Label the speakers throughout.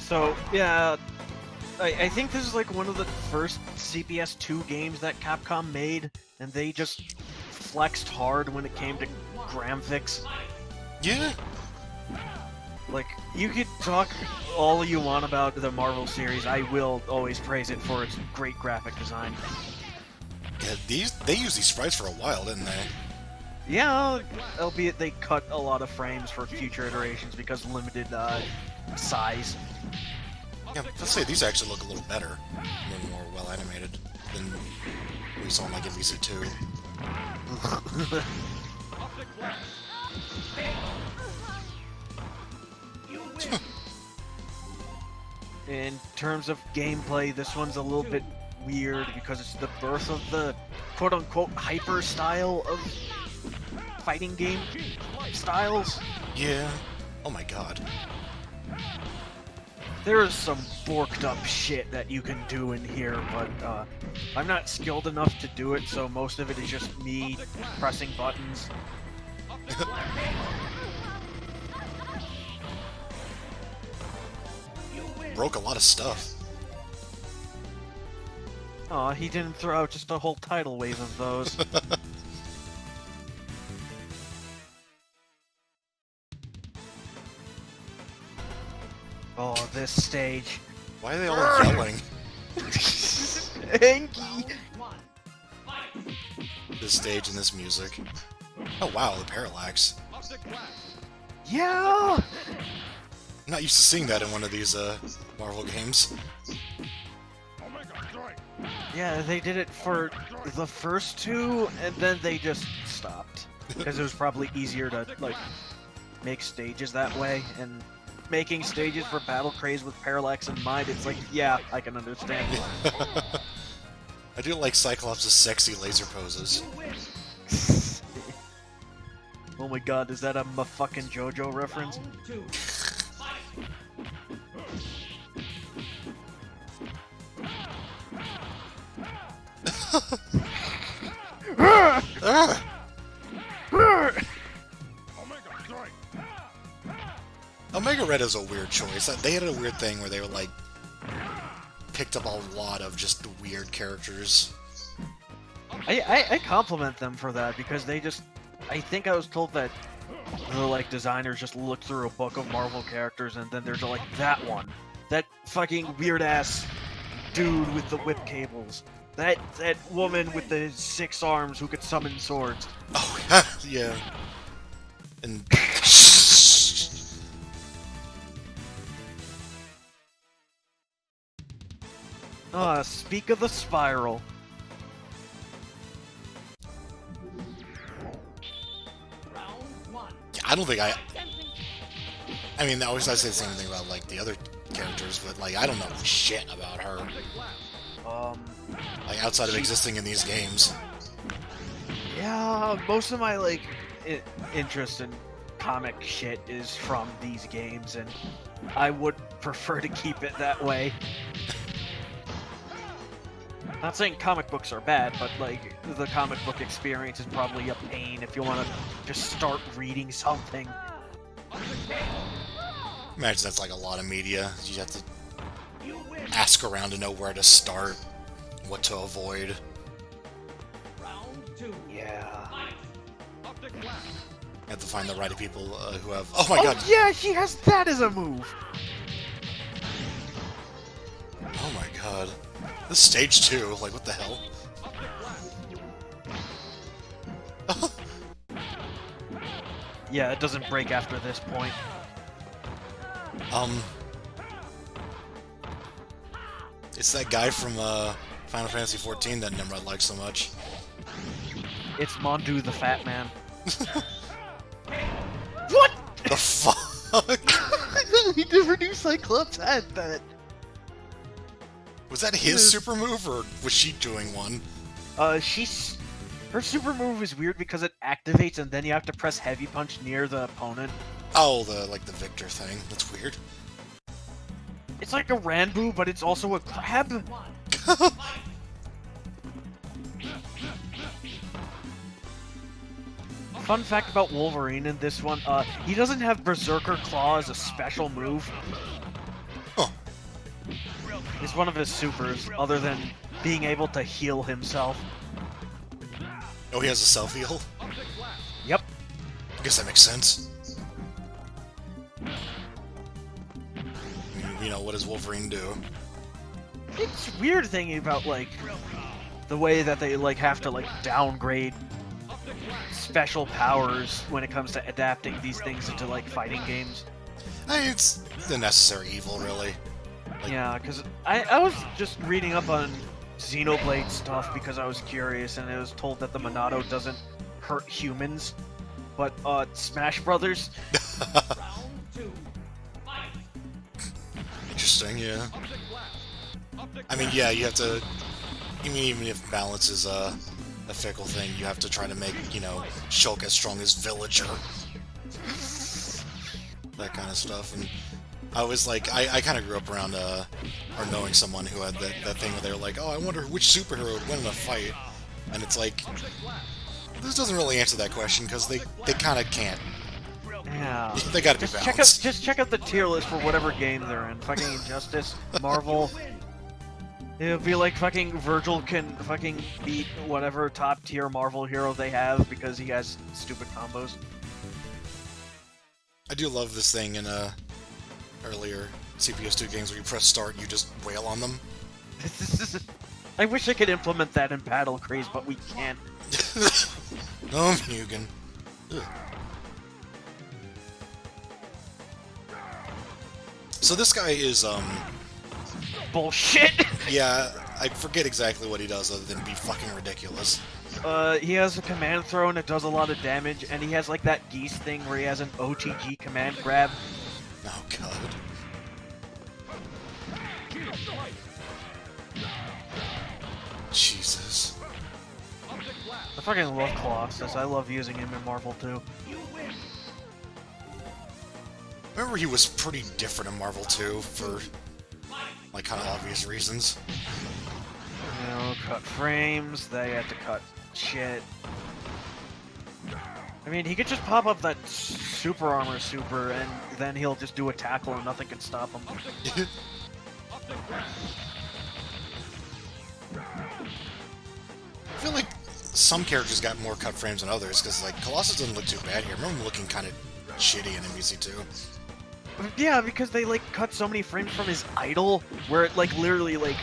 Speaker 1: So, yeah, I think this is like one of the first CPS2 games that Capcom made, and they just flexed hard when it came to graphics.
Speaker 2: Yeah.
Speaker 1: Like, you could talk all you want about the Marvel series, I will always praise it for its great graphic design.
Speaker 2: Yeah, they used these sprites for a while, didn't they?
Speaker 1: Yeah, albeit they cut a lot of frames for future iterations because limited size.
Speaker 2: Yeah, let's say these actually look a little better, a little more well animated than we saw in like MVC2.
Speaker 1: In terms of gameplay, this one's a little bit weird because it's the birth of the quote-unquote hyper style of fighting game styles.
Speaker 2: Yeah. Oh my god.
Speaker 1: There is some borked up shit that you can do in here, but I'm not skilled enough to do it, so most of it is just me pressing buttons.
Speaker 2: Broke a lot of stuff.
Speaker 1: Aw, he didn't throw out just a whole tidal wave of those. Oh, this stage.
Speaker 2: Why are they all yelling?
Speaker 1: Hanky!
Speaker 2: This stage and this music. Oh wow, the parallax.
Speaker 1: Yeah!
Speaker 2: I'm not used to seeing that in one of these Marvel games.
Speaker 1: Yeah, they did it for the first two, and then they just stopped. Because it was probably easier to, like, make stages that way, and making stages for Battle Craze with Parallax in mind, it's like, yeah, I can understand.
Speaker 2: I do like Cyclops' sexy laser poses.
Speaker 1: Oh my god, is that a fucking JoJo reference?
Speaker 2: Omega Red is a weird choice. They had a weird thing where they were like picked up a lot of just the weird characters.
Speaker 1: I compliment them for that because they just, I think I was told that the like designers just looked through a book of Marvel characters and then they're like, that one, that fucking weird ass dude with the whip cables, that woman with the 6 arms who could summon swords.
Speaker 2: Oh yeah, and
Speaker 1: Speak of the spiral.
Speaker 2: I don't think I mean, I always say the same thing about like the other characters, but like I don't know shit about her. Like outside of existing in these games.
Speaker 1: Yeah, most of my like interest in comic shit is from these games, and I would prefer to keep it that way. Not saying comic books are bad, but like the comic book experience is probably a pain if you want to just start reading something.
Speaker 2: Imagine that's like a lot of media. You have to ask around to know where to start, what to avoid.
Speaker 1: Yeah.
Speaker 2: You have to find the right people who have. Oh my god!
Speaker 1: Yeah, she has that as a move.
Speaker 2: Oh my god. This is stage 2, like what the hell?
Speaker 1: Yeah, it doesn't break after this point.
Speaker 2: It's that guy from Final Fantasy XIV that Nimrod likes so much.
Speaker 1: It's Mondu the Fat Man. What?
Speaker 2: The fuck?
Speaker 1: He never knew Cyclops had that.
Speaker 2: Was that his super move, or was she doing one?
Speaker 1: Her super move is weird because it activates and then you have to press heavy punch near the opponent.
Speaker 2: Oh, the Victor thing. That's weird.
Speaker 1: It's like a Ranbu, but it's also a crab. Fun fact about Wolverine in this one, he doesn't have Berserker Claw as a special move.
Speaker 2: Huh.
Speaker 1: It's one of his supers, other than being able to heal himself.
Speaker 2: Oh, he has a self-heal?
Speaker 1: Yep.
Speaker 2: I guess that makes sense. You know, what does Wolverine do?
Speaker 1: It's weird thinking about, like, the way that they, like, have to, like, downgrade special powers when it comes to adapting these things into, like, fighting games.
Speaker 2: I mean, it's the necessary evil, really.
Speaker 1: Yeah, because I was just reading up on Xenoblade stuff because I was curious, and I was told that the Monado doesn't hurt humans, but Smash Brothers.
Speaker 2: Interesting, yeah. I mean, yeah, you have to. I mean, even if balance is a fickle thing, you have to try to make, you know, Shulk as strong as Villager. That kind of stuff. And I was like, I kind of grew up around, or knowing someone who had that thing where they were like, oh, I wonder which superhero would win in a fight. And it's like, this doesn't really answer that question, because they kind of can't.
Speaker 1: Yeah.
Speaker 2: They gotta be balanced.
Speaker 1: Just check out the tier list for whatever game they're in. Fucking Injustice, Marvel. It'll be like fucking Virgil can fucking beat whatever top tier Marvel hero they have because he has stupid combos.
Speaker 2: I do love this thing in earlier CPS2 games where you press start and you just wail on them.
Speaker 1: I wish I could implement that in Battle Craze, but we can't.
Speaker 2: No, Mugen. Ugh. So this guy is,
Speaker 1: Bullshit!
Speaker 2: yeah, I forget exactly what he does other than be fucking ridiculous.
Speaker 1: He has a command throw and it does a lot of damage, and he has like that geese thing where he has an OTG command grab.
Speaker 2: Oh, God. Jesus.
Speaker 1: I fucking love Colossus. I love using him in Marvel too.
Speaker 2: Remember, he was pretty different in Marvel 2 for, like, kind of obvious reasons.
Speaker 1: You know, cut frames, they had to cut shit. I mean, he could just pop up that super armor super, and then he'll just do a tackle and nothing can stop him.
Speaker 2: I feel like some characters got more cut frames than others, because, like, Colossus doesn't look too bad here. I remember him looking kind of shitty in MVC2.
Speaker 1: Yeah, because they, like, cut so many frames from his idol, where it, like, literally, like...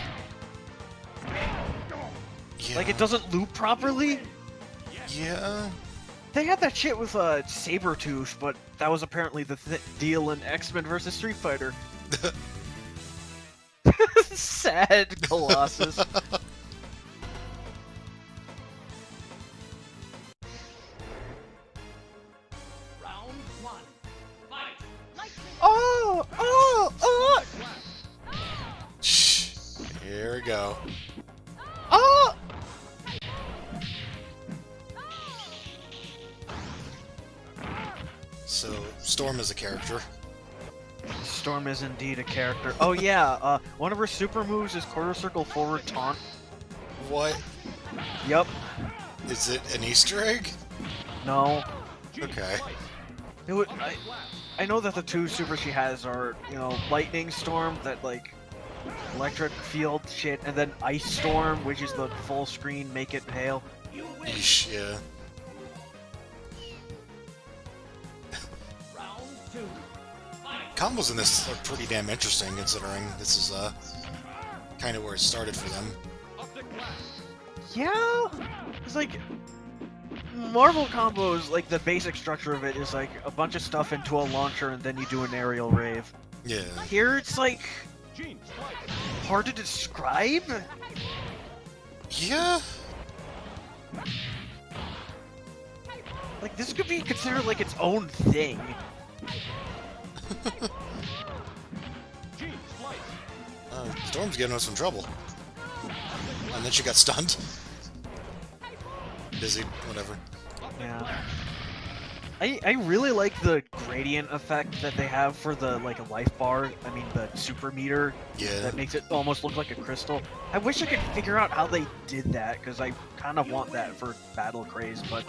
Speaker 2: Yeah.
Speaker 1: Like, it doesn't loop properly?
Speaker 2: Yeah.
Speaker 1: They had that shit with, Sabretooth, but that was apparently the deal in X-Men vs. Street Fighter. Sad Colossus. Oh! Oh! Oh!
Speaker 2: Shh. Here we go.
Speaker 1: Oh!
Speaker 2: So, Storm is a character.
Speaker 1: Storm is indeed a character. Oh yeah, one of her super moves is quarter circle forward taunt.
Speaker 2: What?
Speaker 1: Yep.
Speaker 2: Is it an Easter egg?
Speaker 1: No.
Speaker 2: Okay.
Speaker 1: It would, I know that the two supers she has are, you know, Lightning Storm, that, like, electric field shit, and then Ice Storm, which is the full screen, make it hail.
Speaker 2: Yeesh, yeah. Combos in this are pretty damn interesting, considering this is, kind of where it started for them.
Speaker 1: Yeah! It's like... Marvel combos, like, the basic structure of it is, like, a bunch of stuff into a launcher and then you do an aerial rave.
Speaker 2: Yeah.
Speaker 1: Here it's, like... hard to describe?
Speaker 2: Yeah?
Speaker 1: Like, this could be considered, like, its own thing.
Speaker 2: Storm's giving us some trouble. And then she got stunned. Busy, whatever.
Speaker 1: Yeah. I really like the gradient effect that they have for the, like, life bar. I mean, the super meter.
Speaker 2: Yeah.
Speaker 1: That makes it almost look like a crystal. I wish I could figure out how they did that, because I kind of want that for Battle Craze, but...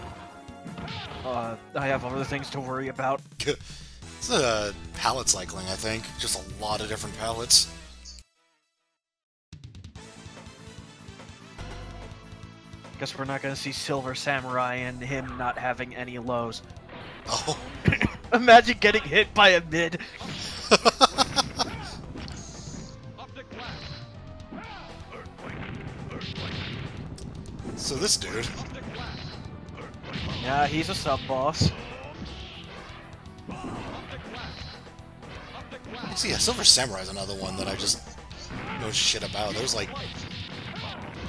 Speaker 1: I have other things to worry about.
Speaker 2: It's palette cycling, I think. Just a lot of different palettes.
Speaker 1: Guess we're not gonna see Silver Samurai and him not having any lows.
Speaker 2: Oh.
Speaker 1: Imagine getting hit by a mid.
Speaker 2: So this dude.
Speaker 1: Yeah, he's a sub-boss.
Speaker 2: See, yeah, Silver Samurai is another one that I just know shit about. There's like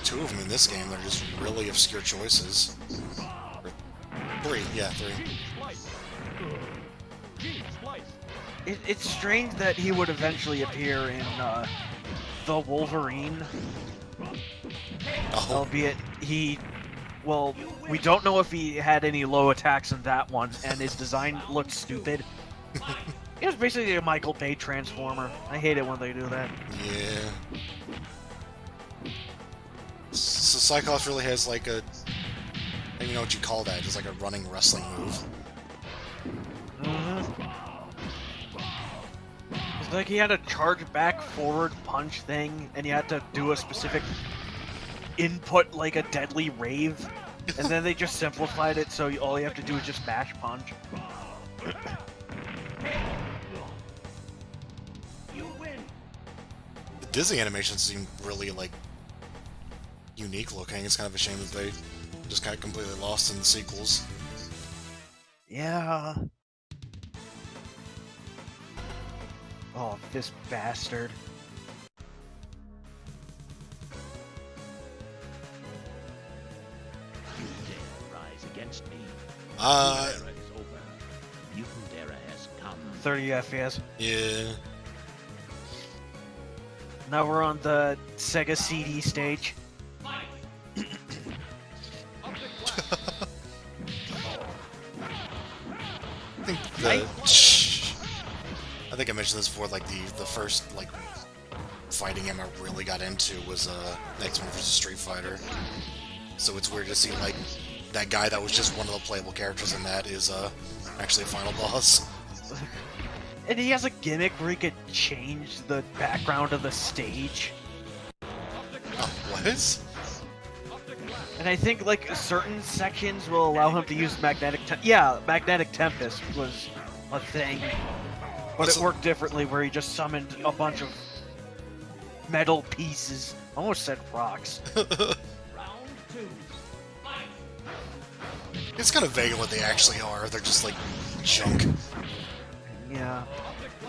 Speaker 2: 2 of them in this game that are just really obscure choices. Or 3, yeah, 3.
Speaker 1: It's strange that he would eventually appear in the Wolverine.
Speaker 2: Oh,
Speaker 1: Albeit well, we don't know if he had any low attacks in that one, and his design looked stupid. It was basically a Michael Bay Transformer. I hate it when they do that.
Speaker 2: yeah. So Cyclops really has like a... I don't even know what you call that. Just like a running wrestling move.
Speaker 1: It's like he had a charge back forward punch thing, and you had to do a specific input like a deadly rave, and then they just simplified it so all you have to do is just mash punch.
Speaker 2: The Disney animations seem really like unique looking. It's kind of a shame that they just got completely lost in the sequels.
Speaker 1: Yeah. Oh, this bastard.
Speaker 3: You dare rise against me.
Speaker 2: Uh,
Speaker 3: Era is over. Mutant era has come.
Speaker 1: 30 FPS.
Speaker 2: yeah.
Speaker 1: Now we're on the Sega CD stage.
Speaker 2: I think I mentioned this before. Like the first like fighting game I really got into was X-Men vs Street Fighter. So it's weird to see like that guy that was just one of the playable characters in that is actually a final boss.
Speaker 1: And he has a gimmick where he could change the background of the stage.
Speaker 2: Oh, what?
Speaker 1: And I think like certain sections will allow him to use magnetic. Magnetic Tempest was a thing, but it worked differently where he just summoned a bunch of metal pieces. I almost said rocks.
Speaker 2: It's kind of vague what they actually are. They're just like junk.
Speaker 1: Yeah.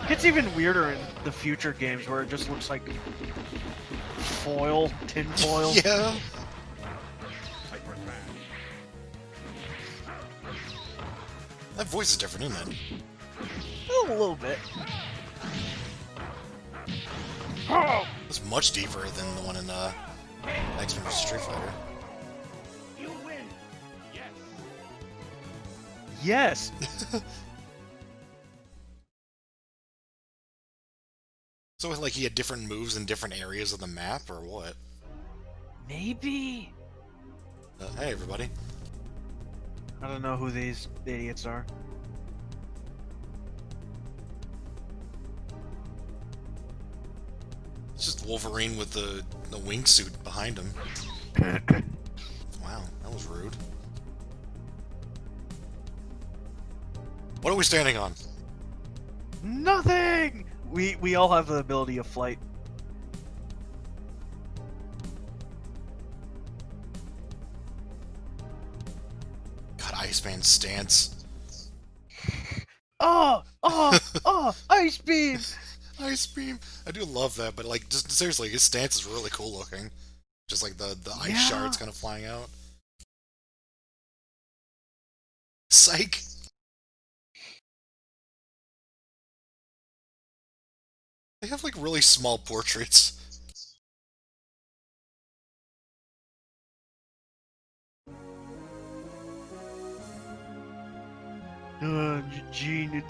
Speaker 1: It gets even weirder in the future games where it just looks like foil, tin foil.
Speaker 2: Yeah. That voice is different, isn't it?
Speaker 1: A little bit. Oh!
Speaker 2: It's much deeper than the one in X-Men vs Street Fighter.
Speaker 3: You win.
Speaker 1: Yes.
Speaker 2: So, like, he had different moves in different areas of the map, or what?
Speaker 1: Maybe.
Speaker 2: Hey, everybody.
Speaker 1: I don't know who these idiots are.
Speaker 2: It's just Wolverine with the wingsuit behind him. Wow, that was rude. What are we standing on?
Speaker 1: Nothing. We all have the ability of flight.
Speaker 2: God, Iceman's stance.
Speaker 1: Oh! Ice beam!
Speaker 2: Ice beam. I do love that, but like, just seriously, his stance is really cool looking. Just like the ice shards kind of flying out. Psych. They have like really small portraits.
Speaker 1: Gina.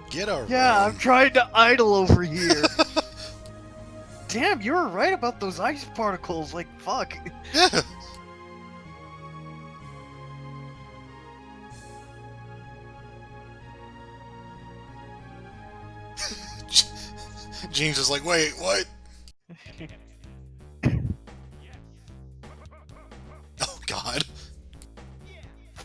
Speaker 2: Get a
Speaker 1: Yeah,
Speaker 2: ring.
Speaker 1: I'm trying to idle over here. Damn, you were right about those ice particles. Like, fuck.
Speaker 2: Yeah. Gene's just like, wait, what? Oh god.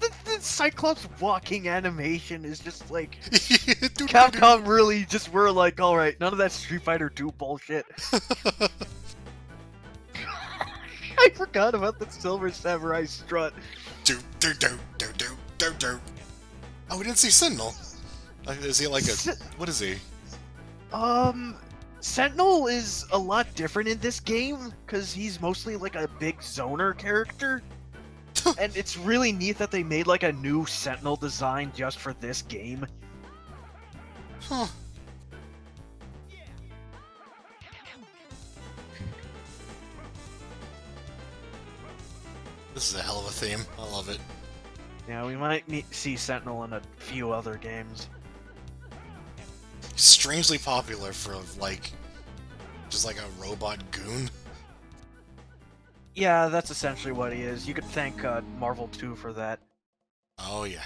Speaker 1: The Cyclops walking animation is just like Capcom really just were like, all right, none of that Street Fighter 2 bullshit. I forgot about the Silver Samurai strut.
Speaker 2: Do do do do do do do. Oh, we didn't see Sentinel. Is he like a? What is he?
Speaker 1: Sentinel is a lot different in this game because he's mostly like a big zoner character. And it's really neat that they made like a new Sentinel design just for this game.
Speaker 2: Huh. This is a hell of a theme. I love it.
Speaker 1: Yeah, we might see Sentinel in a few other games.
Speaker 2: Strangely popular for like, just like a robot goon.
Speaker 1: Yeah, that's essentially what he is. You could thank Marvel 2 for that.
Speaker 2: Oh yeah.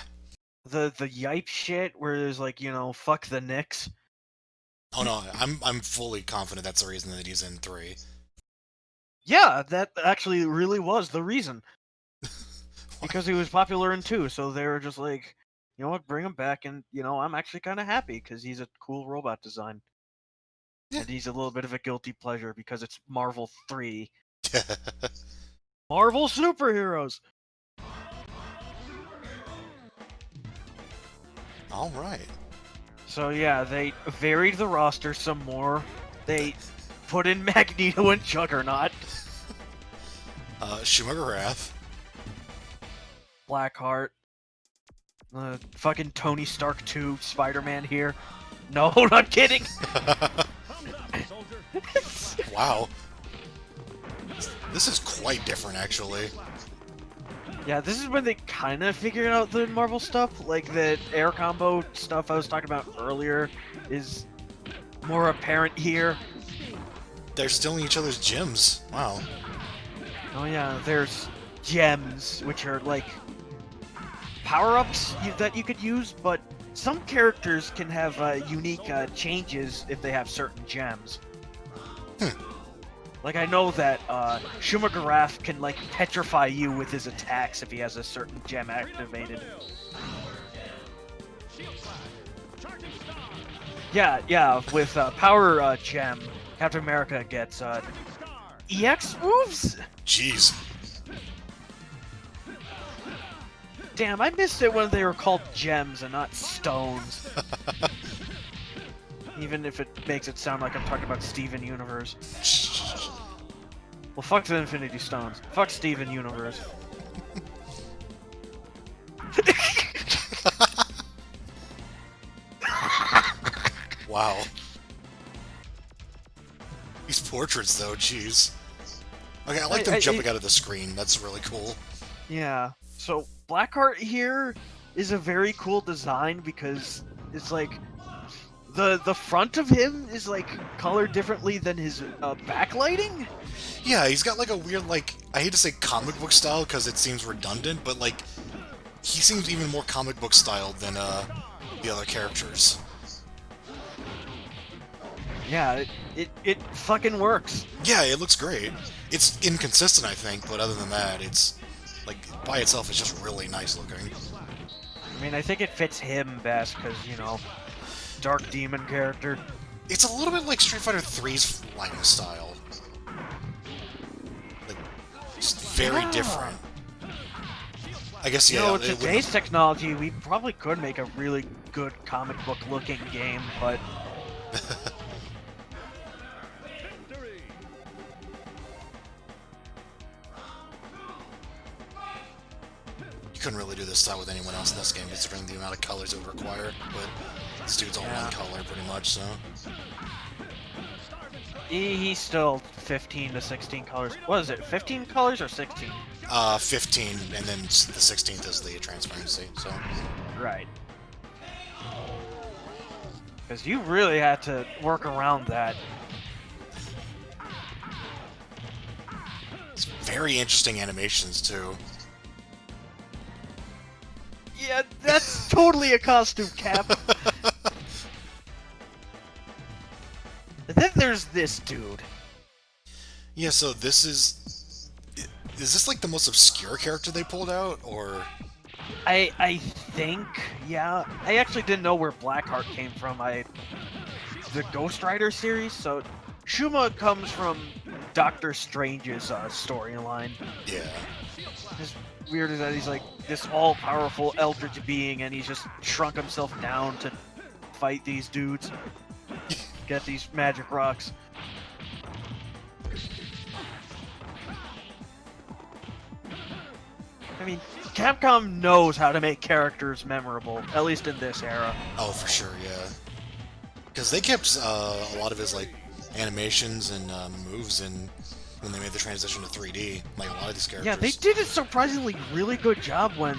Speaker 1: The yipe shit where there's like, you know, fuck the Knicks.
Speaker 2: Oh no, I'm fully confident that's the reason that he's in 3.
Speaker 1: Yeah, that actually really was the reason. Because he was popular in 2, so they were just like, you know what, bring him back, and, you know, I'm actually kind of happy, because he's a cool robot design.
Speaker 2: Yeah.
Speaker 1: And he's a little bit of a guilty pleasure, because it's Marvel 3. Marvel superheroes!
Speaker 2: Alright.
Speaker 1: So yeah, they varied the roster some more. They put in Magneto and Juggernaut.
Speaker 2: Shimagarath.
Speaker 1: Blackheart. Fucking Tony Stark 2 Spider-Man here. No, not kidding!
Speaker 2: Wow. This is quite different, actually.
Speaker 1: Yeah, this is when they kind of figured out the Marvel stuff. Like, the air combo stuff I was talking about earlier is more apparent here.
Speaker 2: They're stealing each other's gems. Wow.
Speaker 1: Oh yeah, there's gems, which are like power-ups that you could use, but some characters can have unique changes if they have certain gems. Like, I know that Shimagarath can, like, petrify you with his attacks if he has a certain gem activated. Yeah, with Power Gem, Captain America gets EX moves?
Speaker 2: Jeez.
Speaker 1: Damn, I missed it when they were called gems and not stones. Even if it makes it sound like I'm talking about Steven Universe. Well, fuck the Infinity Stones. Fuck Steven Universe.
Speaker 2: Wow. These portraits, though, jeez. Okay, I like them jumping out of the screen. That's really cool.
Speaker 1: Yeah. So, Blackheart here is a very cool design because it's like the front of him is like colored differently than his backlighting.
Speaker 2: Yeah, he's got like a weird, like, I hate to say comic book style because it seems redundant, but like, he seems even more comic book styled than the other characters.
Speaker 1: Yeah, it fucking works.
Speaker 2: Yeah, it looks great. It's inconsistent, I think, but other than that, it's, like, by itself, it's just really nice looking.
Speaker 1: I mean, I think it fits him best because, you know, Dark Demon character.
Speaker 2: It's a little bit like Street Fighter 3's lighting style. Like, just very different. I guess, yeah.
Speaker 1: You know, with today's technology, we probably could make a really good comic book looking game, but
Speaker 2: you couldn't really do this style with anyone else in this game, considering the amount of colors it would require, but this dude's all one color, pretty much, so...
Speaker 1: he's still 15 to 16 colors. What is it, 15 colors or 16?
Speaker 2: 15, and then the 16th is the transparency, so...
Speaker 1: Right. Because you really had to work around that.
Speaker 2: It's very interesting animations, too.
Speaker 1: Yeah, that's totally a costume, Cap. And then there's this dude.
Speaker 2: Yeah, so this is... Is this like the most obscure character they pulled out, or...
Speaker 1: I think, yeah. I actually didn't know where Blackheart came from. The Ghost Rider series, so Shuma comes from Doctor Strange's storyline.
Speaker 2: Yeah.
Speaker 1: It's weird is that he's like this all-powerful eldritch being, and he's just shrunk himself down to fight these dudes, get these magic rocks. I mean, Capcom knows how to make characters memorable, at least in this era.
Speaker 2: Oh, for sure, yeah. Because they kept a lot of his like animations and moves in when they made the transition to 3D. Like a lot of these characters.
Speaker 1: Yeah, they did a surprisingly really good job when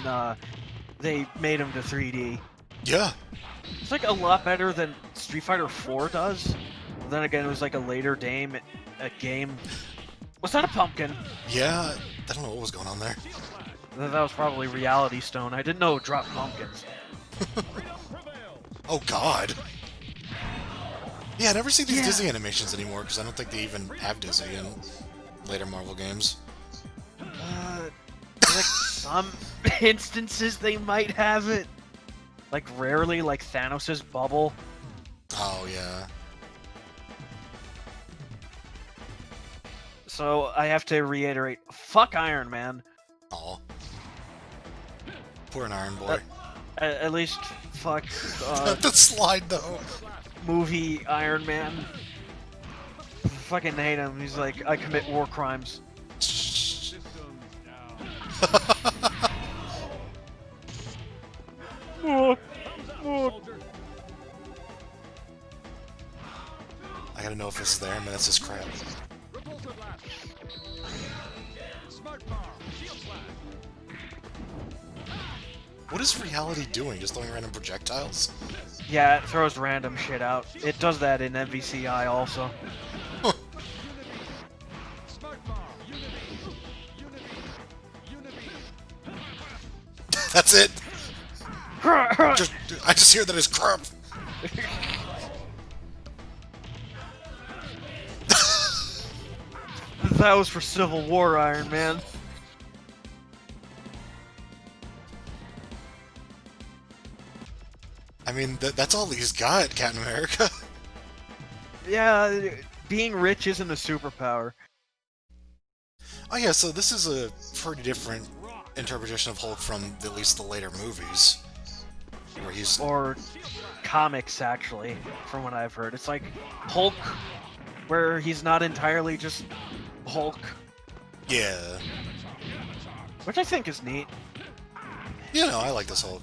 Speaker 1: they made him to 3D.
Speaker 2: Yeah.
Speaker 1: It's like a lot better than Street Fighter 4 does. Then again, it was like a later game. Was that a pumpkin?
Speaker 2: Yeah. I don't know what was going on there.
Speaker 1: That was probably Reality Stone. I didn't know it dropped pumpkins.
Speaker 2: Oh God. Yeah, I never see these
Speaker 1: Yeah.
Speaker 2: Disney animations anymore because I don't think they even have Disney in later Marvel games.
Speaker 1: Like some instances they might have it. Like rarely, like Thanos' bubble.
Speaker 2: Oh yeah.
Speaker 1: So I have to reiterate, fuck Iron Man.
Speaker 2: Aw. Poor an Iron Boy.
Speaker 1: At least fuck
Speaker 2: The slide though.
Speaker 1: movie Iron Man. Fucking hate him. He's like, I commit war crimes.
Speaker 2: I gotta know if this is there, man. That's just crap. What is reality doing? Just throwing random projectiles?
Speaker 1: Yeah, it throws random shit out. It does that in MVCI also.
Speaker 2: Huh. That's it. I just hear that it's crap.
Speaker 1: That was for Civil War Iron Man.
Speaker 2: I mean, that's all he's got, Captain America.
Speaker 1: Yeah, being rich isn't a superpower.
Speaker 2: Oh yeah, so this is a pretty different interpretation of Hulk from at least the later movies, where he's...
Speaker 1: Or comics, actually, from what I've heard. It's like Hulk, where he's not entirely just Hulk,
Speaker 2: Yeah.
Speaker 1: which I think is neat.
Speaker 2: You know, I like this Hulk.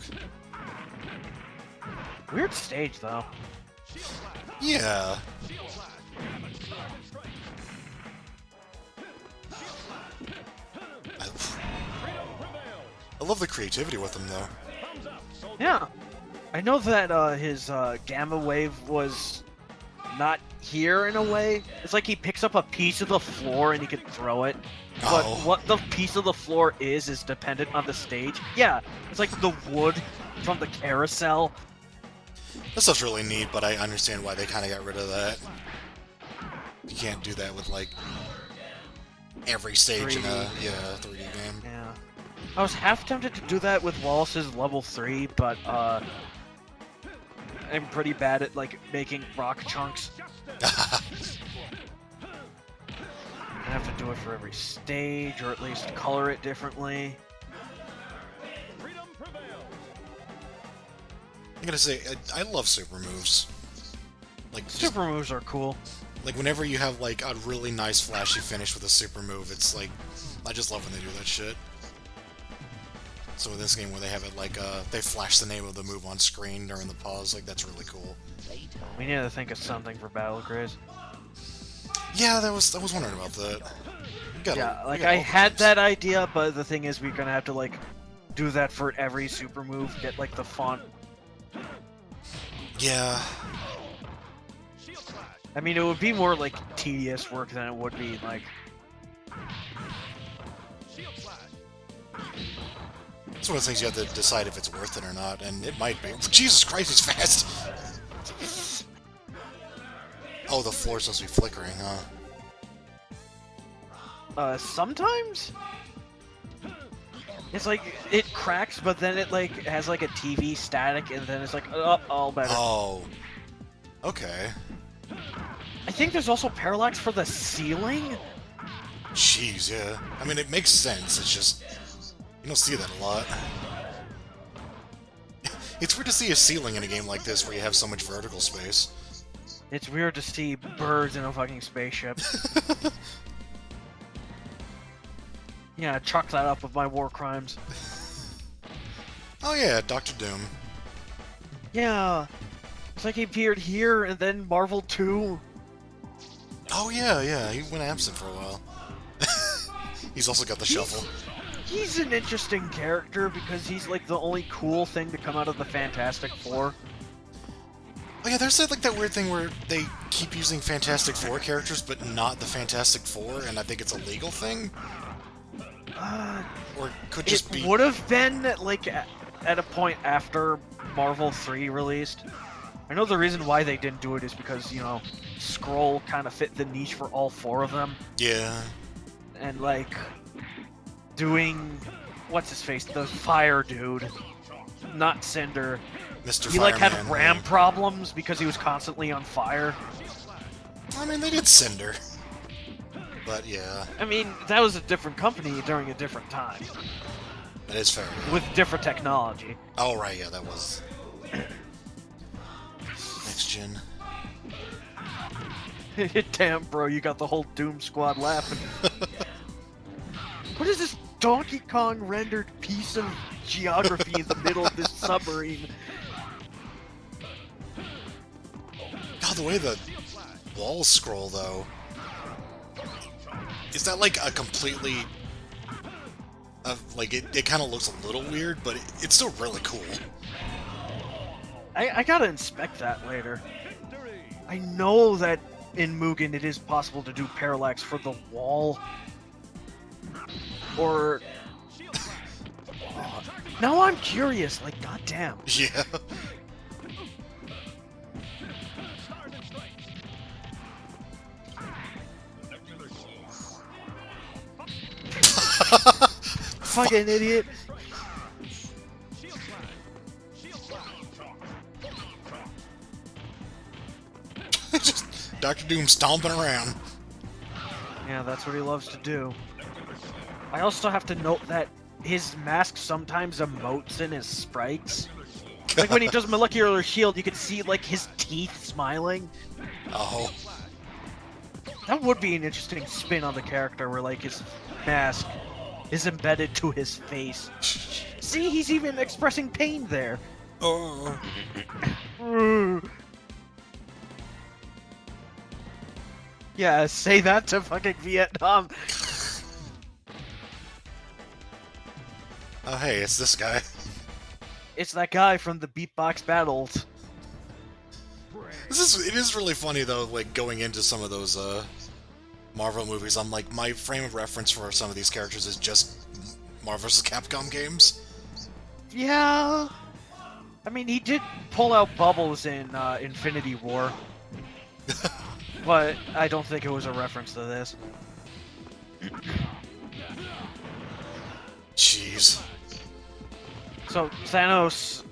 Speaker 1: Weird stage, though.
Speaker 2: Yeah. I love the creativity with him, though.
Speaker 1: Yeah. I know that his gamma wave was not here in a way. It's like he picks up a piece of the floor and he can throw it. But
Speaker 2: Oh.
Speaker 1: what the piece of the floor is dependent on the stage. Yeah, it's like the wood from the carousel.
Speaker 2: That stuff's really neat, but I understand why they kind of got rid of that. You can't do that with, like, every stage in a 3D game.
Speaker 1: Yeah. I was half tempted to do that with Wallace's level 3, but I'm pretty bad at like making rock chunks. I have to do it for every stage, or at least color it differently.
Speaker 2: I gotta say, I love super moves. Like, just,
Speaker 1: Super moves are cool.
Speaker 2: like whenever you have like a really nice flashy finish with a super move, it's like, I just love when they do that shit. So in this game where they have it like, they flash the name of the move on screen during the pause, like that's really cool.
Speaker 1: We need to think of something for Battle Craze.
Speaker 2: Yeah, I was wondering about that.
Speaker 1: Yeah, like I had that idea, but the thing is, we're gonna have to like do that for every super move. Get like the font.
Speaker 2: Yeah.
Speaker 1: I mean, it would be more like tedious work than it would be like.
Speaker 2: It's one of the things you have to decide if it's worth it or not, and it might be. Jesus Christ, he's fast! Oh, the floor's supposed to be flickering, huh?
Speaker 1: Sometimes? It's like, it cracks, but then it, like, has, like, a TV static, and then it's like, oh, all better.
Speaker 2: Oh. Okay.
Speaker 1: I think there's also parallax for the ceiling?
Speaker 2: Jeez, yeah. I mean, it makes sense, it's just... You don't see that a lot. It's weird to see a ceiling in a game like this where you have so much vertical space.
Speaker 1: It's weird to see birds in a fucking spaceship. Yeah, chalk that up with my war crimes.
Speaker 2: Oh yeah, Dr. Doom.
Speaker 1: Yeah. It's like he appeared here and then Marvel 2.
Speaker 2: Oh yeah, he went absent for a while. He's also got the shuffle.
Speaker 1: He's an interesting character because he's like the only cool thing to come out of the Fantastic Four.
Speaker 2: Oh yeah, there's like that weird thing where they keep using Fantastic Four characters, but not the Fantastic Four, and I think it's a legal thing. Or it could just be...
Speaker 1: It would have been like at a point after Marvel 3 released. I know the reason why they didn't do it is because, you know, Skrull kind of fit the niche for all four of them.
Speaker 2: Yeah.
Speaker 1: And like doing what's his face, the fire dude, not Cinder.
Speaker 2: Mr.
Speaker 1: He like had
Speaker 2: Fireman,
Speaker 1: RAM
Speaker 2: yeah.
Speaker 1: problems because he was constantly on fire.
Speaker 2: I mean, they did Cinder. But yeah,
Speaker 1: I mean, that was a different company during a different time
Speaker 2: that is fair.
Speaker 1: with different technology.
Speaker 2: Oh right, yeah, that was next gen.
Speaker 1: Damn, bro, you got the whole Doom Squad laughing. What is this Donkey Kong rendered piece of geography in the middle of this submarine?
Speaker 2: God, the way the walls scroll though. Is that like a completely... like, it kind of looks a little weird, but it's still really cool.
Speaker 1: I gotta inspect that later. I know that in Mugen it is possible to do parallax for the wall. Or... Now I'm curious, like, goddamn.
Speaker 2: Yeah.
Speaker 1: Fucking idiot.
Speaker 2: Just Dr. Doom stomping around.
Speaker 1: Yeah, that's what he loves to do. I also have to note that his mask sometimes emotes in his sprites. Like when he does molecular shield, you can see like his teeth smiling.
Speaker 2: Oh.
Speaker 1: That would be an interesting spin on the character where like his mask is embedded to his face. See, he's even expressing pain there.
Speaker 2: Oh.
Speaker 1: Yeah, say that to fucking Vietnam.
Speaker 2: Oh hey, it's this guy.
Speaker 1: It's that guy from the beatbox battles.
Speaker 2: It is really funny though, like going into some of those Marvel movies. I'm like, my frame of reference for some of these characters is just Marvel vs. Capcom games.
Speaker 1: Yeah. I mean, he did pull out Bubbles in Infinity War. But I don't think it was a reference to this.
Speaker 2: Jeez.
Speaker 1: So, Thanos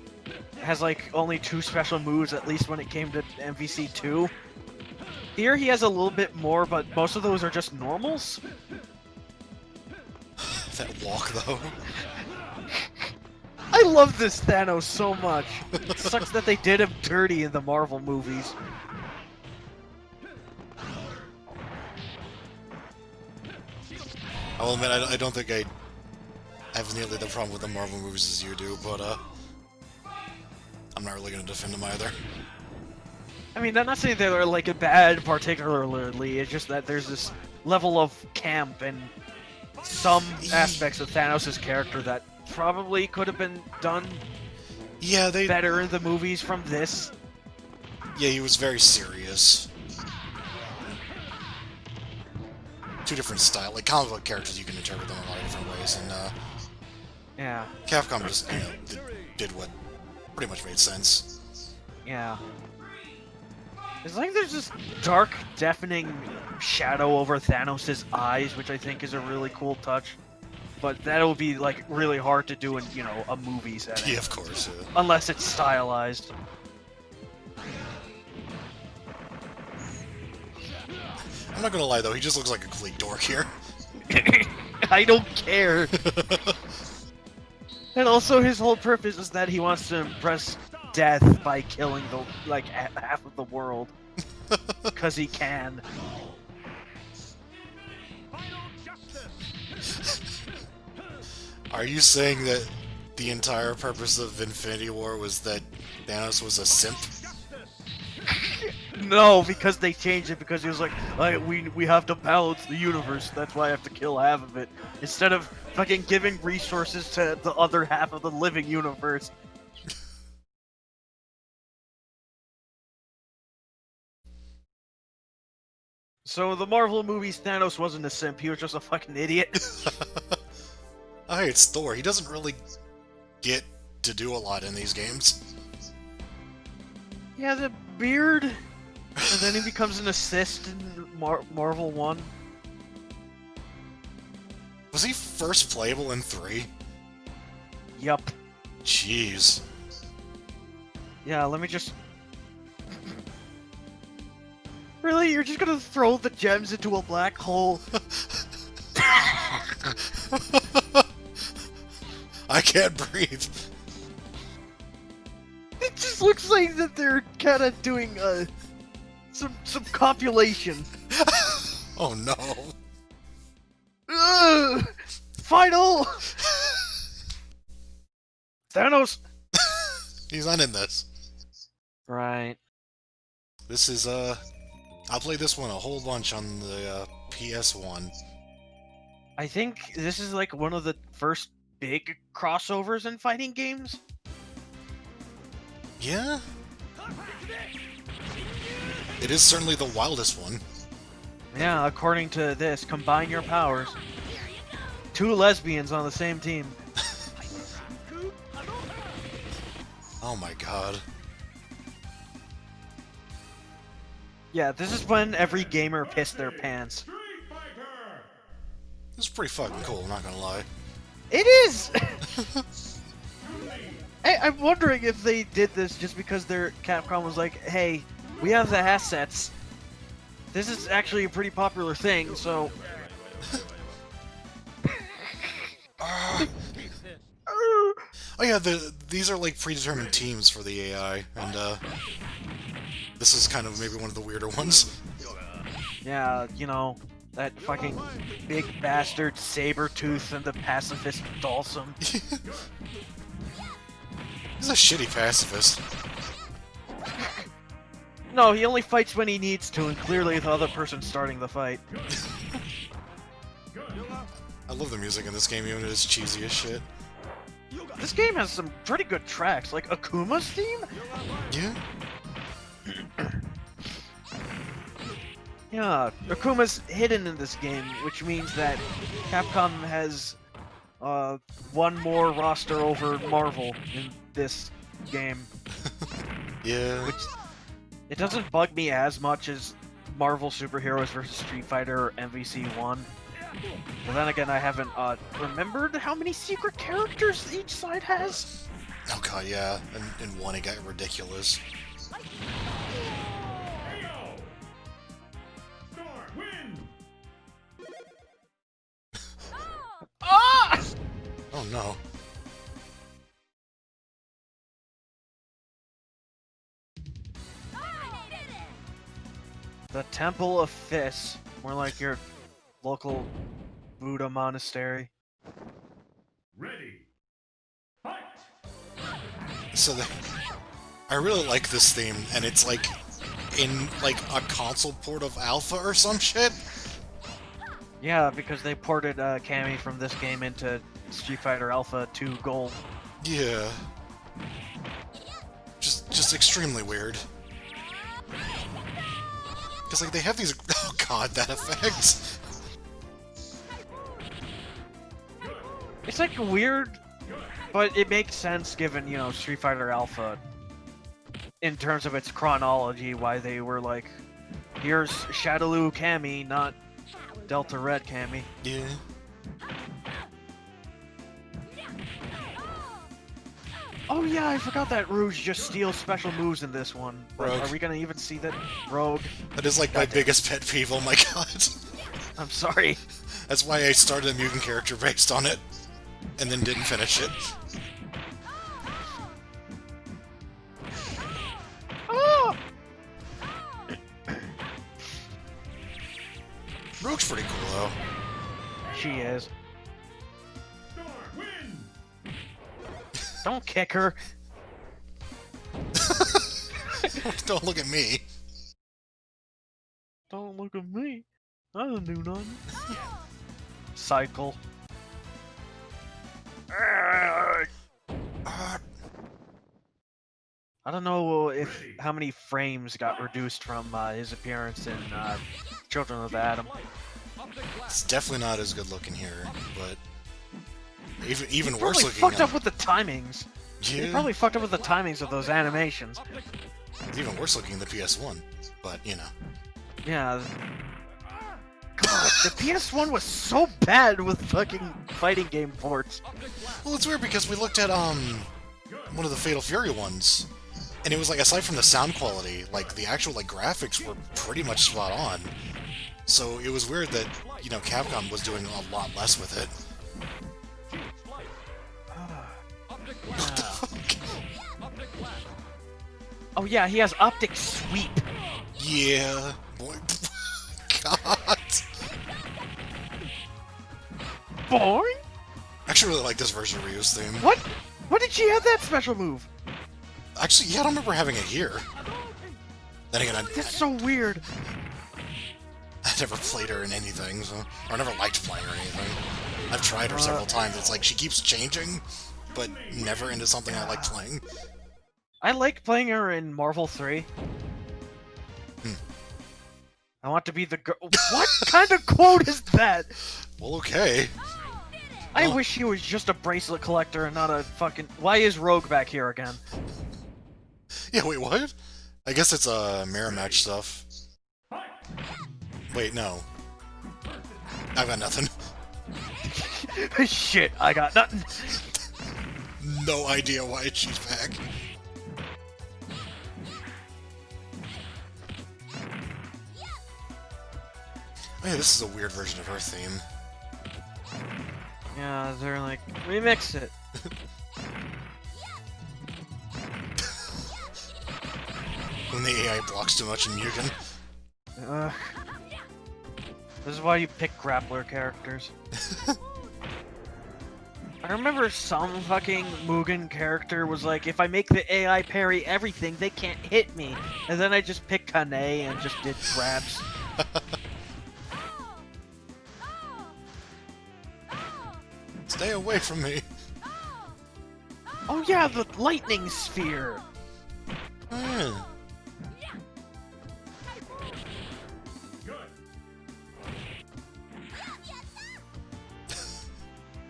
Speaker 1: has, like, only 2 special moves, at least when it came to MVC 2. Here he has a little bit more, but most of those are just normals.
Speaker 2: That walk, though.
Speaker 1: I love this Thanos so much. It sucks that they did him dirty in the Marvel movies.
Speaker 2: I will admit, I don't think I have nearly the problem with the Marvel movies as you do, but, I'm not really gonna defend them either.
Speaker 1: I mean, I'm not saying they're, like, a bad particularly, it's just that there's this level of camp and some aspects of Thanos' character that probably could have been done better in the movies from this.
Speaker 2: Yeah, he was very serious. 2 different style, like comic book characters, you can interpret them a lot of different ways, and
Speaker 1: Yeah.
Speaker 2: Capcom just, you know, did what pretty much made sense.
Speaker 1: Yeah. It's like there's this dark, deafening shadow over Thanos' eyes, which I think is a really cool touch. But that'll be like really hard to do in, you know, a movie setting.
Speaker 2: Yeah, of course. Yeah.
Speaker 1: Unless it's stylized.
Speaker 2: I'm not gonna lie though, he just looks like a complete dork here.
Speaker 1: I don't care. And also his whole purpose is that he wants to impress death by killing the like half of the world. Cause he can.
Speaker 2: Are you saying that the entire purpose of Infinity War was that Thanos was a simp?
Speaker 1: No, because they changed it because he was like, we have to balance the universe, that's why I have to kill half of it. Instead of fucking giving resources to the other half of the living universe. So the Marvel movies, Thanos wasn't a simp, he was just a fucking idiot.
Speaker 2: Oh, hey, it's Thor. He doesn't really get to do a lot in these games.
Speaker 1: He has a beard, and then he becomes an assist in Marvel 1.
Speaker 2: Was he first playable in 3?
Speaker 1: Yup.
Speaker 2: Jeez.
Speaker 1: Yeah, let me just... Really? You're just gonna throw the gems into a black hole?
Speaker 2: I can't breathe.
Speaker 1: It just looks like that they're kind of doing some copulation.
Speaker 2: Oh no.
Speaker 1: Ugh! Final. Thanos.
Speaker 2: He's not in this.
Speaker 1: Right.
Speaker 2: This is I played this one a whole bunch on the PS1.
Speaker 1: I think this is like one of the first big crossovers in fighting games.
Speaker 2: Yeah? It is certainly the wildest one.
Speaker 1: Yeah, according to this, combine your powers. 2 lesbians on the same team.
Speaker 2: Oh my god.
Speaker 1: Yeah, this is when every gamer pissed their pants.
Speaker 2: This is pretty fucking cool, I'm not gonna lie.
Speaker 1: It is! I'm wondering if they did this just because their Capcom was like, hey, we have the assets. This is actually a pretty popular thing, so...
Speaker 2: Oh yeah, these are like predetermined teams for the AI, and this is kind of maybe one of the weirder ones.
Speaker 1: Yeah, you know, that fucking big bastard Sabretooth and the pacifist Dalsum.
Speaker 2: He's a shitty pacifist.
Speaker 1: No, he only fights when he needs to, and clearly the other person's starting the fight.
Speaker 2: I love the music in this game, even if it's cheesy as shit.
Speaker 1: This game has some pretty good tracks, like Akuma's theme?
Speaker 2: Yeah?
Speaker 1: Yeah, Akuma's hidden in this game, which means that Capcom has one more roster over Marvel in this game.
Speaker 2: Yeah.
Speaker 1: Which, it doesn't bug me as much as Marvel Superheroes vs. Street Fighter or MVC 1. But then again, I haven't remembered how many secret characters each side has.
Speaker 2: Oh god, yeah. And in 1 it got ridiculous.
Speaker 1: Ah!
Speaker 2: Oh no.
Speaker 1: The Temple of Fists, more like your local Buddha monastery.
Speaker 3: Ready. Fight.
Speaker 2: So I really like this theme, and it's like in like a console port of Alpha or some shit.
Speaker 1: Yeah, because they ported Cammy from this game into Street Fighter Alpha 2 Gold.
Speaker 2: Yeah. Just extremely weird. Because like they have these oh god, that effect.
Speaker 1: It's like weird, but it makes sense given, you know, Street Fighter Alpha. in terms of its chronology, why they were like, here's Shadaloo Cammy, not Delta Red Cammy.
Speaker 2: Yeah.
Speaker 1: Oh yeah, I forgot that Rouge just steals special moves in this one. But
Speaker 2: Rogue.
Speaker 1: are we gonna even see that? Rogue.
Speaker 2: That is like my biggest pet peeve, oh my god.
Speaker 1: I'm sorry.
Speaker 2: That's why I started a mutant character based on it, and then didn't finish it.
Speaker 1: Oh!
Speaker 2: Rogue's pretty cool, though.
Speaker 1: She is.
Speaker 3: Storm wins.
Speaker 1: Don't kick her.
Speaker 2: Don't look at me.
Speaker 1: Don't look at me. I didn't do nothing. Cycle. I don't know if how many frames got reduced from his appearance in Children of Adam.
Speaker 2: It's definitely not as good looking here, but even
Speaker 1: They
Speaker 2: worse
Speaker 1: probably
Speaker 2: looking.
Speaker 1: fucked up with the timings. They
Speaker 2: Yeah,
Speaker 1: probably fucked up with the timings of those animations.
Speaker 2: it's even worse looking in the PS1, but you know.
Speaker 1: Yeah. God, the PS1 was so bad with fucking fighting game ports.
Speaker 2: Well, it's weird because we looked at one of the Fatal Fury ones, and it was like, aside from the sound quality, like the actual like graphics were pretty much spot on. So it was weird that, you know, Capcom was doing a lot less with it. What the fuck?
Speaker 1: Oh yeah, he has optic sweep.
Speaker 2: Yeah. Boy. God.
Speaker 1: Boring?
Speaker 2: I actually really like this version of Ryu's theme.
Speaker 1: What? When did she have that special move?
Speaker 2: Actually, yeah, I don't remember having it here. Then again,
Speaker 1: That's so weird.
Speaker 2: I never played her in anything, so, or I never liked playing her or anything. I've tried her several times. It's like she keeps changing, but never into something I like playing.
Speaker 1: I like playing her in Marvel 3. I want to be the girl. What kind of quote is that?
Speaker 2: Well, okay.
Speaker 1: I
Speaker 2: Well-
Speaker 1: wish she was just a bracelet collector and not a fucking. Why is Rogue back here again?
Speaker 2: Yeah, wait, what? I guess it's mirror match stuff. Wait, no. I've got nothing.
Speaker 1: Shit, I got nothing.
Speaker 2: No idea why she's back. Oh yeah, this is a weird version of her theme.
Speaker 1: Yeah, they're like, remix it.
Speaker 2: When the AI blocks too much in Mugen.
Speaker 1: Ugh. This is why you pick grappler characters. I remember some fucking Mugen character was like, if I make the AI parry everything, they can't hit me. And then I just picked Kane and just did grabs.
Speaker 2: Stay away from me.
Speaker 1: Oh yeah, the lightning sphere.
Speaker 2: Hmm.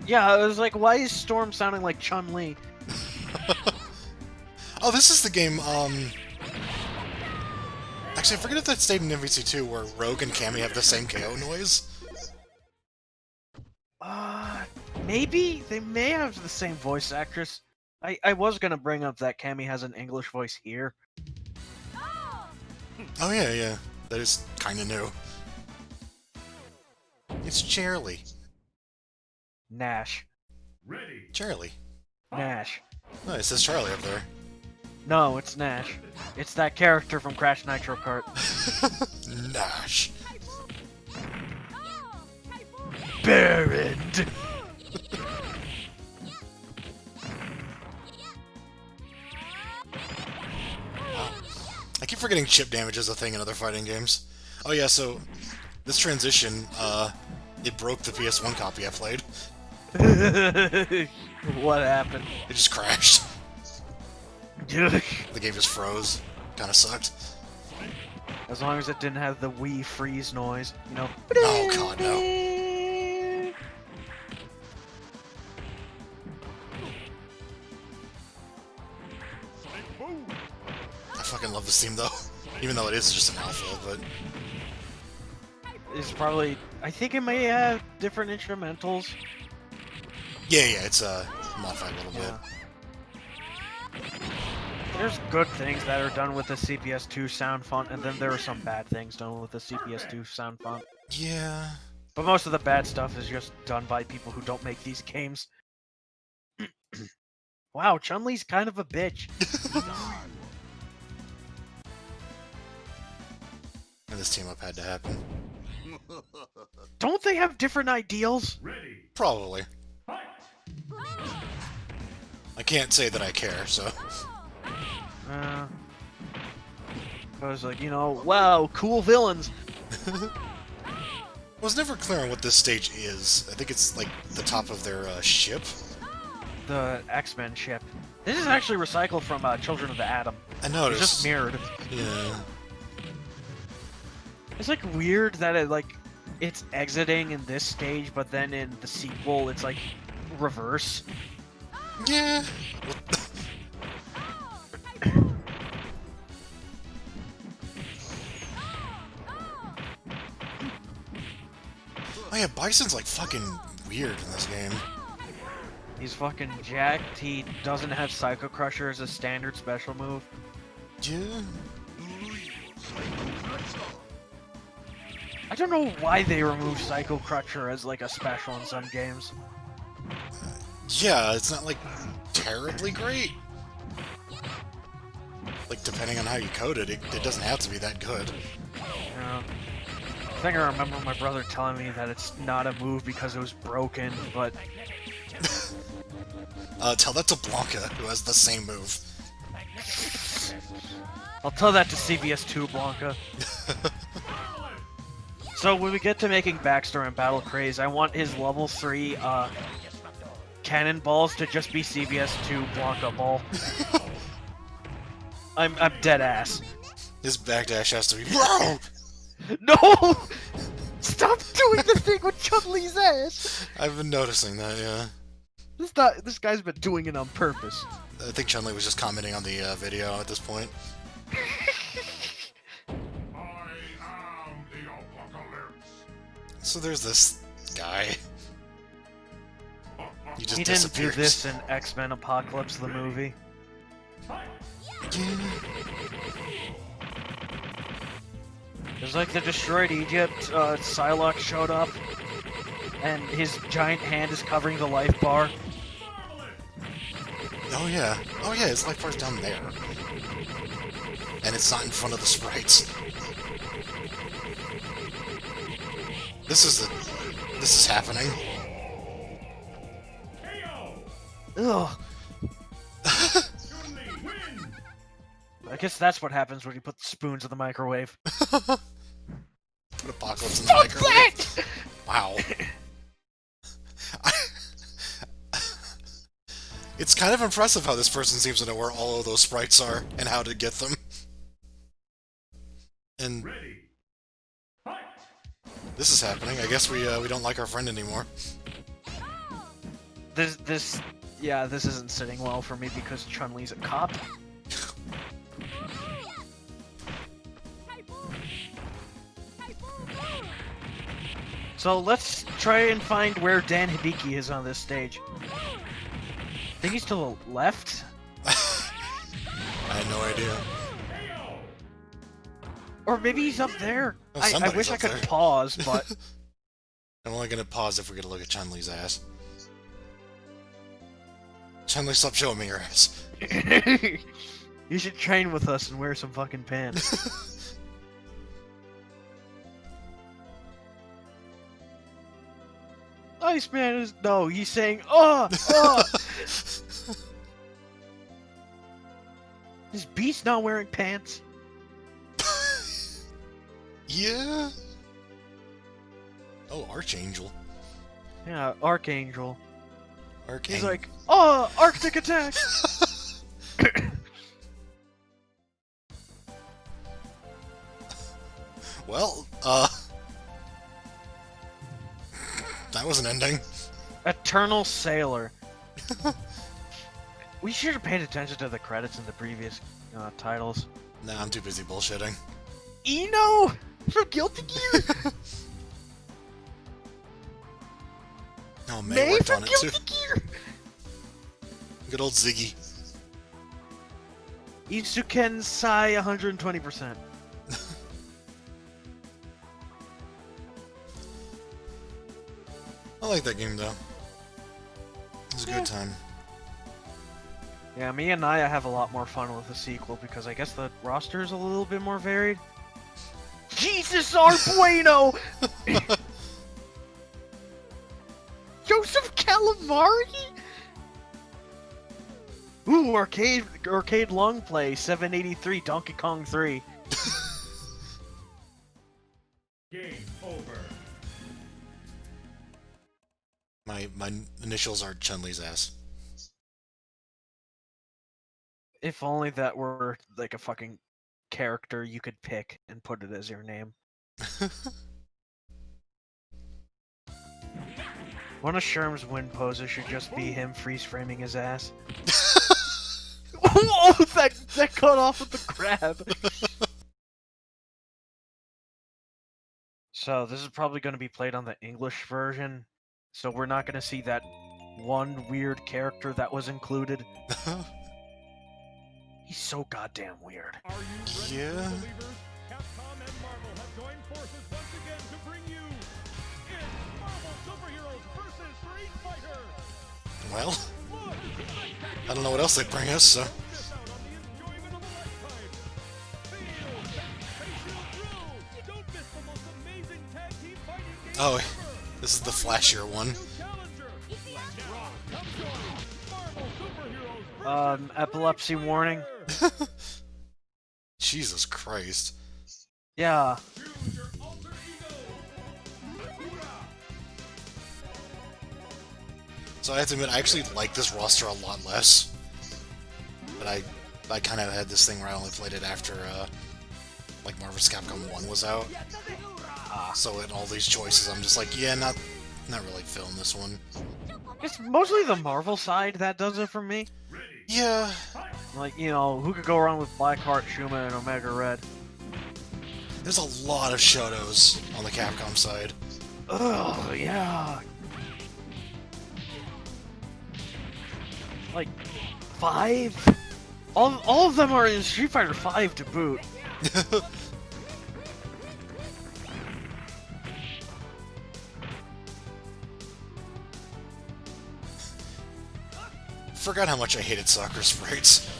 Speaker 1: Yeah, I was like, why is Storm sounding like Chun-Li?
Speaker 2: Oh, this is the game, Actually, I forget if that stayed in MVC2 where Rogue and Cammy have the same KO noise.
Speaker 1: Maybe? They may have the same voice actress. I was gonna bring up that Cammy has an English voice here.
Speaker 2: Oh yeah, yeah. That is kinda new. It's Charlie.
Speaker 1: Nash.
Speaker 3: Ready.
Speaker 2: Charlie.
Speaker 1: Nash.
Speaker 2: Oh, it says Charlie up there.
Speaker 1: No, it's Nash. It's that character from Crash Nitro Kart.
Speaker 2: Nash.
Speaker 1: Buried!
Speaker 2: I keep forgetting chip damage is a thing in other fighting games. Oh yeah, so this transition, it broke the PS1 copy I played.
Speaker 1: What happened?
Speaker 2: It just crashed. The game just froze. Kinda sucked.
Speaker 1: As long as it didn't have the Wii freeze noise, you know.
Speaker 2: Oh god, no. I fucking love this theme though, even though it is just an alpha. But
Speaker 1: It's probably. I think it may have different instrumentals.
Speaker 2: yeah, it's modified a little
Speaker 1: Yeah. There's good things that are done with the CPS2 sound font, and then there are some bad things done with the CPS2 sound font.
Speaker 2: bit. Yeah.
Speaker 1: But most of the bad stuff is just done by people who don't make these games. Wow, Chun-Li's kind of a bitch.
Speaker 2: And this team up had to happen.
Speaker 1: Don't they have different ideals?
Speaker 3: Ready.
Speaker 2: Probably.
Speaker 3: Fight.
Speaker 2: I can't say that I care, so.
Speaker 1: I was like, wow, cool villains.
Speaker 2: I was never clear on what this stage is. I think it's like the top of their ship.
Speaker 1: The X-Men ship. This is actually recycled from Children of the Atom.
Speaker 2: I
Speaker 1: It's
Speaker 2: noticed.
Speaker 1: just mirrored.
Speaker 2: Yeah.
Speaker 1: It's like weird that it's exiting in this stage, but then in the sequel it's like reverse.
Speaker 2: Yeah. Oh yeah, Bison's like fucking weird in this game.
Speaker 1: He's fucking jacked. He doesn't have Psycho Crusher as a standard special move.
Speaker 2: Yeah.
Speaker 1: I don't know why they removed Psycho Crusher as like a special in some games.
Speaker 2: Yeah, it's not like terribly great. Like depending on how you code it, it doesn't have to be that good.
Speaker 1: I think I remember my brother telling me that it's not a move because it was broken, but
Speaker 2: Tell that to Blanca, who has the same move.
Speaker 1: I'll tell that to CBS2 Blanca. So when we get to making Backstory and Battle Craze, I want his level 3 cannonballs to just be CBS2 Blanca ball. I'm dead ass.
Speaker 2: His backdash has to be bro.
Speaker 1: No! Stop doing the thing with Chun-Li's ass!
Speaker 2: I've been noticing that, yeah.
Speaker 1: This guy's been doing it on purpose.
Speaker 2: I think Chun-Li was just commenting on the video at this point.
Speaker 3: I am the apocalypse.
Speaker 2: So there's this guy. He just
Speaker 1: He didn't do
Speaker 2: disappears.
Speaker 1: this in X-Men Apocalypse, the movie.
Speaker 3: Fight.
Speaker 1: It was like the Destroyed Egypt, Psylocke showed up, and his giant hand is covering the life bar.
Speaker 2: Oh yeah. Oh yeah, his life bar's down there. And it's not in front of the sprites. This is happening.
Speaker 3: KO.
Speaker 1: Ugh.
Speaker 3: Chun-Li win.
Speaker 1: I guess that's what happens when you put the spoons in the microwave.
Speaker 2: Put Apocalypse in the microwave. Wow. It's kind of impressive how this person seems to know where all of those sprites are and how to get them. And
Speaker 3: Ready. Fight.
Speaker 2: this is happening. I guess we don't like our friend anymore.
Speaker 1: This isn't sitting well for me because Chun-Li's a cop. So let's try and find where Dan Hibiki is on this stage. I think he's to the left?
Speaker 2: I had no idea.
Speaker 3: KO.
Speaker 1: Or maybe he's up there.
Speaker 2: Oh,
Speaker 1: I
Speaker 2: somebody's
Speaker 1: wish I
Speaker 2: up
Speaker 1: could
Speaker 2: there.
Speaker 1: pause, but
Speaker 2: I'm only gonna pause if we get a look at Chun-Li's ass. Chun-Li, stop showing me your ass.
Speaker 1: you should train with us and wear some fucking pants. Iceman is no, he's saying Is Beast not wearing pants?
Speaker 2: Yeah. Oh, Archangel.
Speaker 1: Yeah, Archangel.
Speaker 2: Arcane.
Speaker 1: He's like, Arctic attack!
Speaker 2: Well, that was an ending.
Speaker 1: Eternal Sailor. We should have paid attention to the credits in the previous titles.
Speaker 2: Nah, I'm too busy bullshitting.
Speaker 1: Eno from Guilty Gear.
Speaker 2: Oh, May
Speaker 1: May
Speaker 2: worked
Speaker 1: from
Speaker 2: on it
Speaker 1: Guilty
Speaker 2: too.
Speaker 1: Gear.
Speaker 2: Good old Ziggy.
Speaker 1: Itsuken Sai 120%.
Speaker 2: I like that game though. It was a good time.
Speaker 1: Yeah, me and Naya have a lot more fun with the sequel because I guess the roster is a little bit more varied. Jesus R. Bueno! Joseph Calamari? Ooh, arcade long play, 783, Donkey Kong 3.
Speaker 3: Game over.
Speaker 2: My initials are Chun-Li's ass.
Speaker 1: If only that were like a fucking character you could pick and put it as your name. One of Sherm's win poses should just be him freeze framing his ass. Oh, that cut off with the grab. So this is probably going to be played on the English version. So we're not going to see that one weird character that was included. He's so goddamn weird.
Speaker 3: Are you ready,
Speaker 2: Yeah.
Speaker 3: believers? Capcom and Marvel have joined forces once again to bring you it's Marvel Superheroes vs. Street Fighter.
Speaker 2: Well,
Speaker 3: Look,
Speaker 2: I don't know what else they'd bring us, so...
Speaker 3: miss out on the enjoyment of a lifetime. Feel that facial thrill. Don't miss the most amazing tag team fighting game
Speaker 2: Oh,
Speaker 3: ever.
Speaker 2: this is the flashier one.
Speaker 3: New challenger. Let's rock. Come join Marvel Superheroes vs.
Speaker 1: Epilepsy warning.
Speaker 2: Jesus Christ.
Speaker 1: Yeah.
Speaker 3: Choose your alter ego.
Speaker 2: So I have to admit, I actually like this roster a lot less. But I kind of had this thing where I only played it after, like, Marvel's Capcom 1 was out. So in all these choices, I'm just like, yeah, not really feeling this one.
Speaker 1: It's mostly the Marvel side that does it for me.
Speaker 2: Yeah.
Speaker 1: Like, you know, who could go wrong with Blackheart, Shuma, and Omega Red?
Speaker 2: There's a lot of Shotos on the Capcom side.
Speaker 1: Ugh, yeah. Like, 5? All of them are in Street Fighter 5 to boot.
Speaker 2: Forgot how much I hated soccer sprites.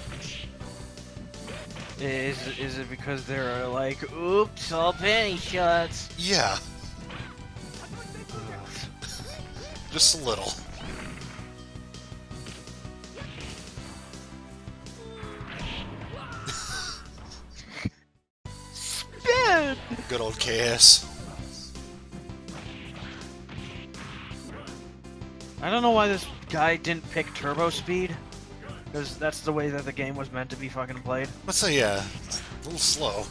Speaker 1: Is it because they're like, oops, all penny shots?
Speaker 2: Yeah. Just a little.
Speaker 1: Spin!
Speaker 2: Good old KS.
Speaker 1: I don't know why this guy didn't pick turbo speed, because that's the way that the game was meant to be fucking played.
Speaker 2: Let's say, yeah, it's a little slow.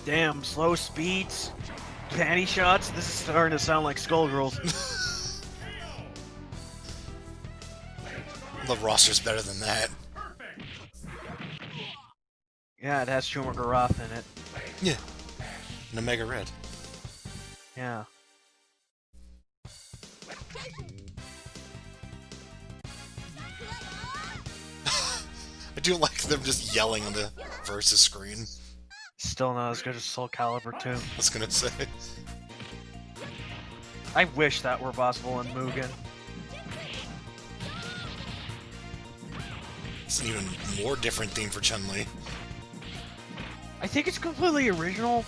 Speaker 1: Damn, slow speeds, panty shots. This is starting to sound like Skullgirls.
Speaker 2: The roster's better than that.
Speaker 1: Yeah, it has Shuma Garoth in it.
Speaker 2: Yeah. And Omega Red.
Speaker 1: Yeah.
Speaker 2: I do like them just yelling on the versus screen.
Speaker 1: Still not as good as Soul Calibur 2.
Speaker 2: I was gonna say.
Speaker 1: I wish that were possible in Mugen.
Speaker 2: It's an even more different theme for Chun-Li.
Speaker 1: I think it's completely original.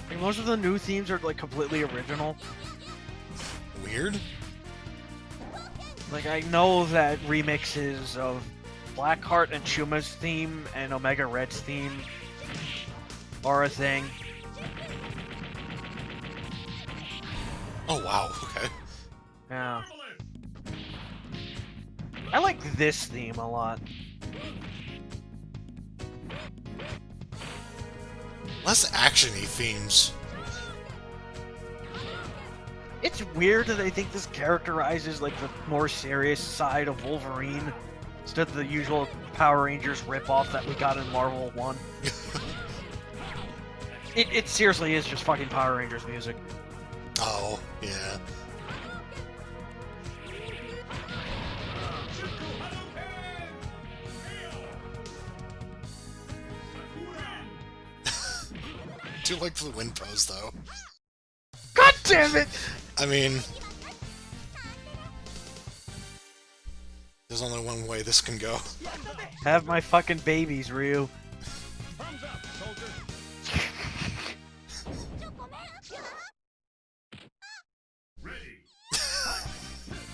Speaker 1: Like, most of the new themes are like completely original.
Speaker 2: Weird?
Speaker 1: Like, I know that remixes of Blackheart and Shuma's theme and Omega Red's theme are a thing.
Speaker 2: Oh wow, okay.
Speaker 1: Yeah. I like this theme a lot.
Speaker 2: Less action-y themes.
Speaker 1: It's weird that I think this characterizes like the more serious side of Wolverine. instead of the usual Power Rangers ripoff that we got in Marvel 1. It seriously is just fucking Power Rangers music.
Speaker 2: Oh, yeah. Do like the wind pose though.
Speaker 1: God damn it!
Speaker 2: I mean, there's only one way this can go.
Speaker 1: Have my fucking babies, Ryu.
Speaker 3: Thumbs up, soldier. Ready.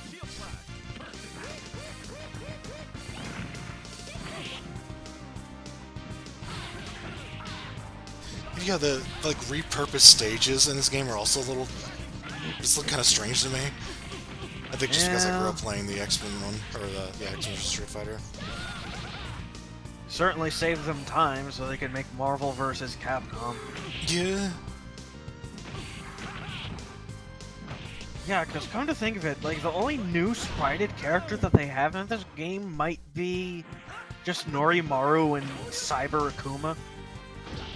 Speaker 3: Shield flash.
Speaker 2: Yeah, the like repurposed stages in this game are also a little, just look kind of strange to me. I think just because I grew up playing the X-Men one, or the X-Men Street Fighter.
Speaker 1: Certainly saved them time so they could make Marvel vs. Capcom.
Speaker 2: Yeah.
Speaker 1: Yeah, because come to think of it, like, the only new sprited character that they have in this game might be just Norimaru and Cyber Akuma.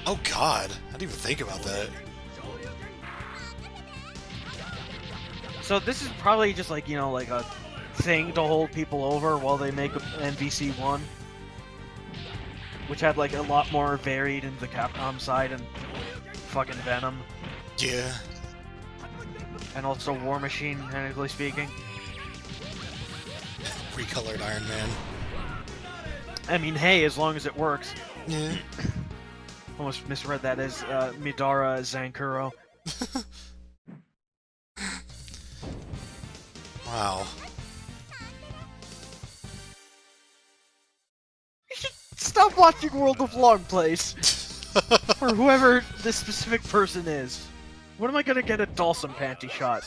Speaker 2: Oh god, I didn't even think about that.
Speaker 1: So this is probably just like, you know, like a thing to hold people over while they make MVC 1. Which had like a lot more varied in the Capcom side and fucking Venom.
Speaker 2: Yeah.
Speaker 1: And also War Machine, technically speaking.
Speaker 2: Recolored Iron Man.
Speaker 1: I mean, hey, as long as it works.
Speaker 2: Yeah.
Speaker 1: Almost misread that as Midara Zankuro.
Speaker 2: Wow.
Speaker 1: You should stop watching World of Long Plays. Or whoever this specific person is. When am I gonna get a Dawson panty shot?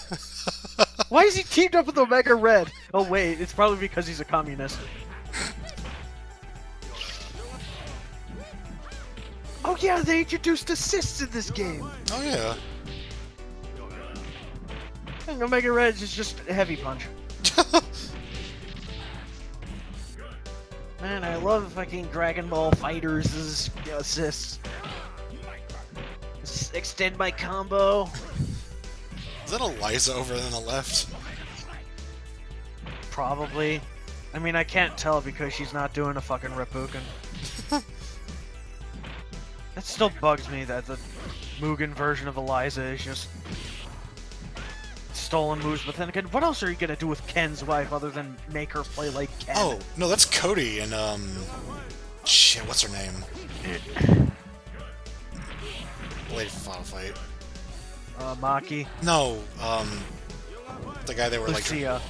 Speaker 1: Why is he teamed up with Omega Red? Oh wait, it's probably because he's a communist. Oh yeah, they introduced assists in this game!
Speaker 2: Oh yeah.
Speaker 1: And Omega Red is just a heavy punch. Man, I love fucking Dragon Ball Fighters' assists. Extend my combo.
Speaker 2: Is that Eliza over on the left?
Speaker 1: Probably. I mean, I can't tell because she's not doing a fucking Reppuken. That still bugs me that the Mugen version of Eliza is just stolen moves, but then again, what else are you gonna do with Ken's wife other than make her play like Ken?
Speaker 2: Oh, no, that's Cody and, shit, what's her name? Lady Final Fight.
Speaker 1: Maki.
Speaker 2: No, the guy they were like...
Speaker 1: Lucia.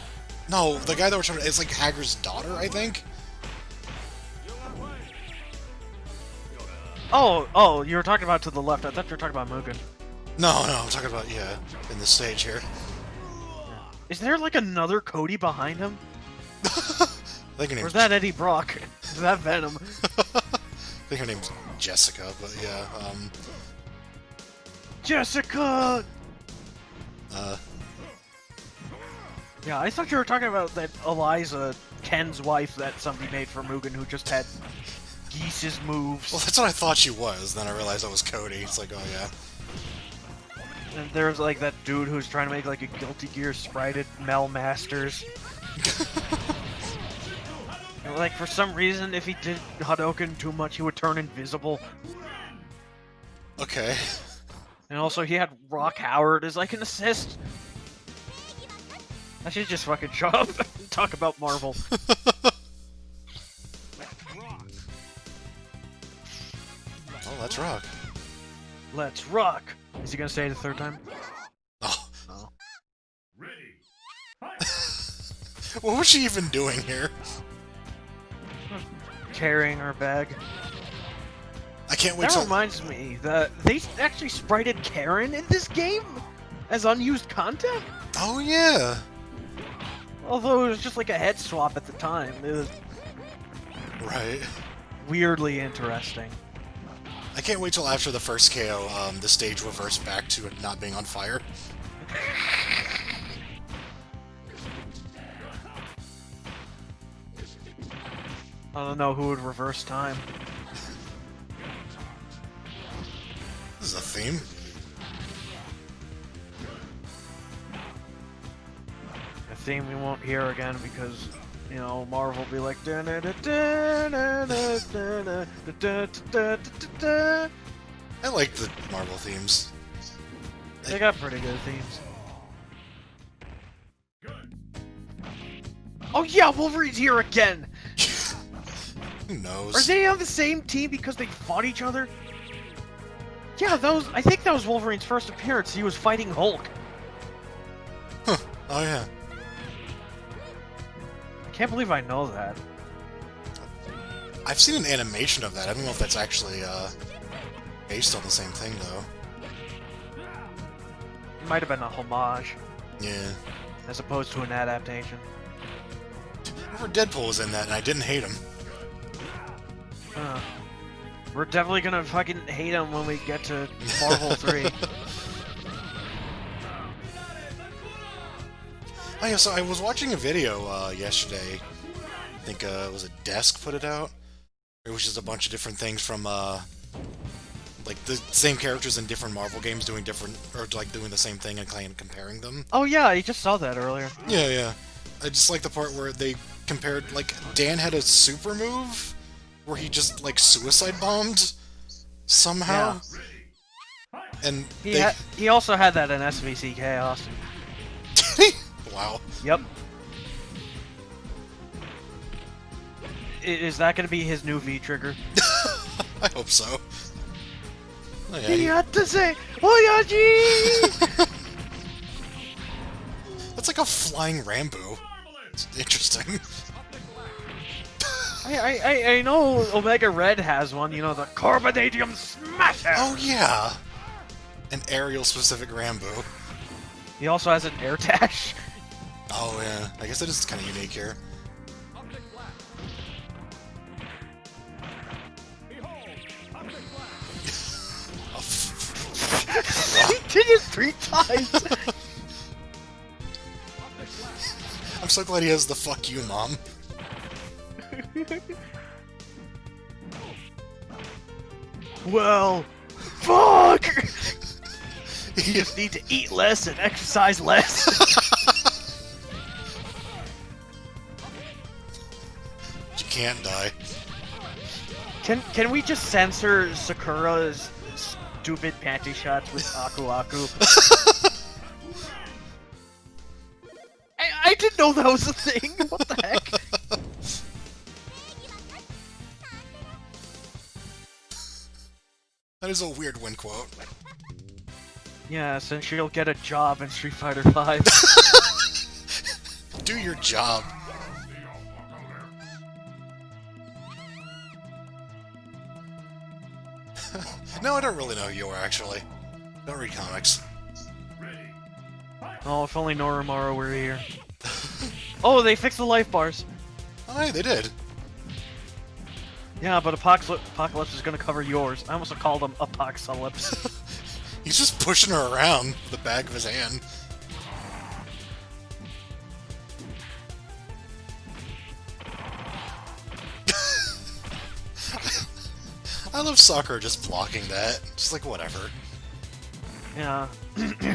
Speaker 2: No, the guy that we're trying to... It's like Hager's daughter, I think?
Speaker 1: Oh, you were talking about to the left. I thought you were talking about Mugen.
Speaker 2: No, I'm talking about, yeah, in the stage here.
Speaker 1: Is there like another Cody behind him?
Speaker 2: I think her name's...
Speaker 1: Or is that Eddie Brock? Is that Venom?
Speaker 2: I think her name's Jessica, but yeah,
Speaker 1: Jessica! Yeah, I thought you were talking about that Eliza, Ken's wife that somebody made for Mugen who just had Geese's moves.
Speaker 2: Well, that's what I thought she was, then I realized that was Cody. It's like, oh yeah.
Speaker 1: And there's like that dude who's trying to make like a Guilty Gear sprited Mel Masters. And, like, for some reason, if he did Hadouken too much, he would turn invisible.
Speaker 2: Okay.
Speaker 1: And also, he had Rock Howard as like an assist. I should just fucking shut up and talk about Marvel.
Speaker 2: Oh, let's rock.
Speaker 1: Let's rock! Is he gonna say it a third time?
Speaker 2: Oh.
Speaker 1: No.
Speaker 3: Ready.
Speaker 2: What was she even doing here?
Speaker 1: Carrying our bag.
Speaker 2: I can't wait
Speaker 1: That
Speaker 2: till...
Speaker 1: reminds me that they actually sprited Karen in this game as unused content.
Speaker 2: Oh, yeah.
Speaker 1: Although it was just like a head swap at the time. It was
Speaker 2: Right.
Speaker 1: weirdly interesting.
Speaker 2: I can't wait till after the first KO, the stage reverts back to it not being on fire.
Speaker 1: I don't know who would reverse time.
Speaker 2: This is a theme.
Speaker 1: A theme we won't hear again because, you know, Marvel will be like.
Speaker 2: I like the Marvel themes.
Speaker 1: They got pretty good themes. Oh yeah, Wolverine's here again!
Speaker 2: Who knows?
Speaker 1: Are they on the same team because they fought each other? Yeah, I think that was Wolverine's first appearance. He was fighting Hulk.
Speaker 2: Huh. Oh yeah.
Speaker 1: I can't believe I know that.
Speaker 2: I've seen an animation of that. I don't know if that's actually based on the same thing though.
Speaker 1: It might have been a homage,
Speaker 2: Yeah.
Speaker 1: as opposed to an adaptation.
Speaker 2: Remember Deadpool was in that, and I didn't hate him.
Speaker 1: We're definitely gonna fucking hate him when we get to Marvel 3.
Speaker 2: Oh yeah, so I was watching a video yesterday. I think it was a Desk put it out. It was just a bunch of different things from like the same characters in different Marvel games doing different, or like doing the same thing and kind of comparing them.
Speaker 1: Oh yeah, I just saw that earlier.
Speaker 2: Yeah, yeah. I just like the part where they compared, like, Dan had a super move where he just, like, suicide bombed somehow.
Speaker 1: Yeah.
Speaker 2: And
Speaker 1: He also had that in SVC Chaos.
Speaker 2: Wow.
Speaker 1: Yep. Is that gonna be his new V trigger?
Speaker 2: I hope so. Oh, yeah,
Speaker 1: He had to say, Oyaji!
Speaker 2: That's like a flying Rambo. It's interesting.
Speaker 1: I know Omega Red has one, you know, the Carbonadium Smasher!
Speaker 2: Oh, yeah. An aerial-specific Rambo.
Speaker 1: He also has an air dash.
Speaker 2: Oh, yeah. I guess that is kind of unique here.
Speaker 1: He did it 3 times!
Speaker 2: I'm so glad he has the "fuck you, mom."
Speaker 1: Well, fuck! You just need to eat less and exercise less.
Speaker 2: You can't die.
Speaker 1: Can we just censor Sakura's stupid panty shots with Aku Aku? I didn't know that was a thing. What the heck?
Speaker 2: That is a weird win quote.
Speaker 1: Yeah, since she'll get a job in Street Fighter V.
Speaker 2: Do your job. No, I don't really know who you are, actually. Don't read comics.
Speaker 1: Oh, if only Noromaru were here. Oh, they fixed the life bars.
Speaker 2: Oh, hey, they did.
Speaker 1: Yeah, but Apocalypse is gonna cover yours. I almost called him Apocalypse.
Speaker 2: He's just pushing her around with the back of his hand. I love Sakura just blocking that. Just like, whatever.
Speaker 1: Yeah.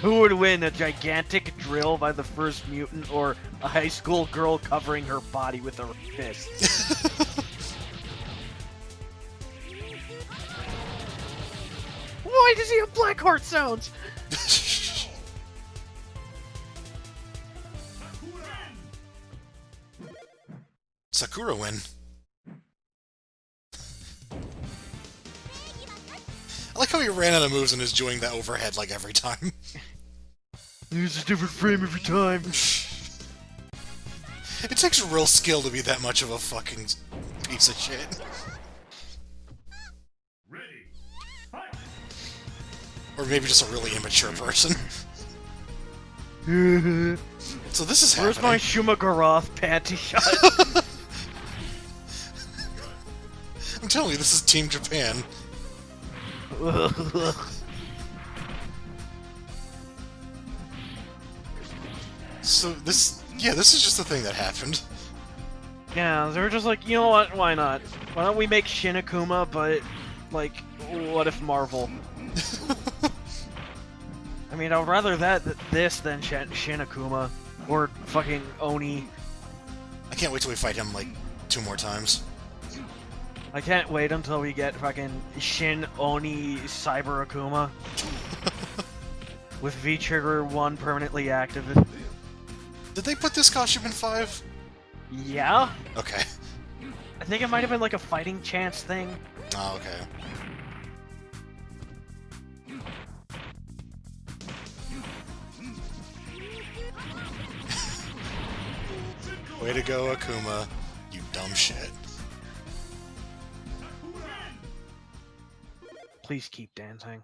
Speaker 1: Who would win, a gigantic drill by the first mutant, or a high school girl covering her body with her fist? Why does he have black heart sounds?
Speaker 2: Sakura win. I like how he ran out of moves and is doing that overhead like every time.
Speaker 1: Use a different frame every time.
Speaker 2: It takes real skill to be that much of a fucking piece of shit. Or maybe just a really immature person. So this is
Speaker 1: Where's
Speaker 2: happening.
Speaker 1: my Shumagaroth panty shot?
Speaker 2: I'm telling you, this is Team Japan. So this is just the thing that happened.
Speaker 1: Yeah, they were just like, you know what? Why not? Why don't we make Shin Akuma, but like, what if Marvel? I mean, I'd rather this than Shin Akuma or fucking Oni.
Speaker 2: I can't wait till we fight him like 2 more times.
Speaker 1: I can't wait until we get fucking Shin Oni Cyber Akuma with V Trigger 1 permanently active.
Speaker 2: Did they put this costume in 5?
Speaker 1: Yeah,
Speaker 2: Okay.
Speaker 1: I think it might have been like a fighting chance thing.
Speaker 2: Oh, okay. Way to go, Akuma. You dumb shit.
Speaker 1: Please keep dancing.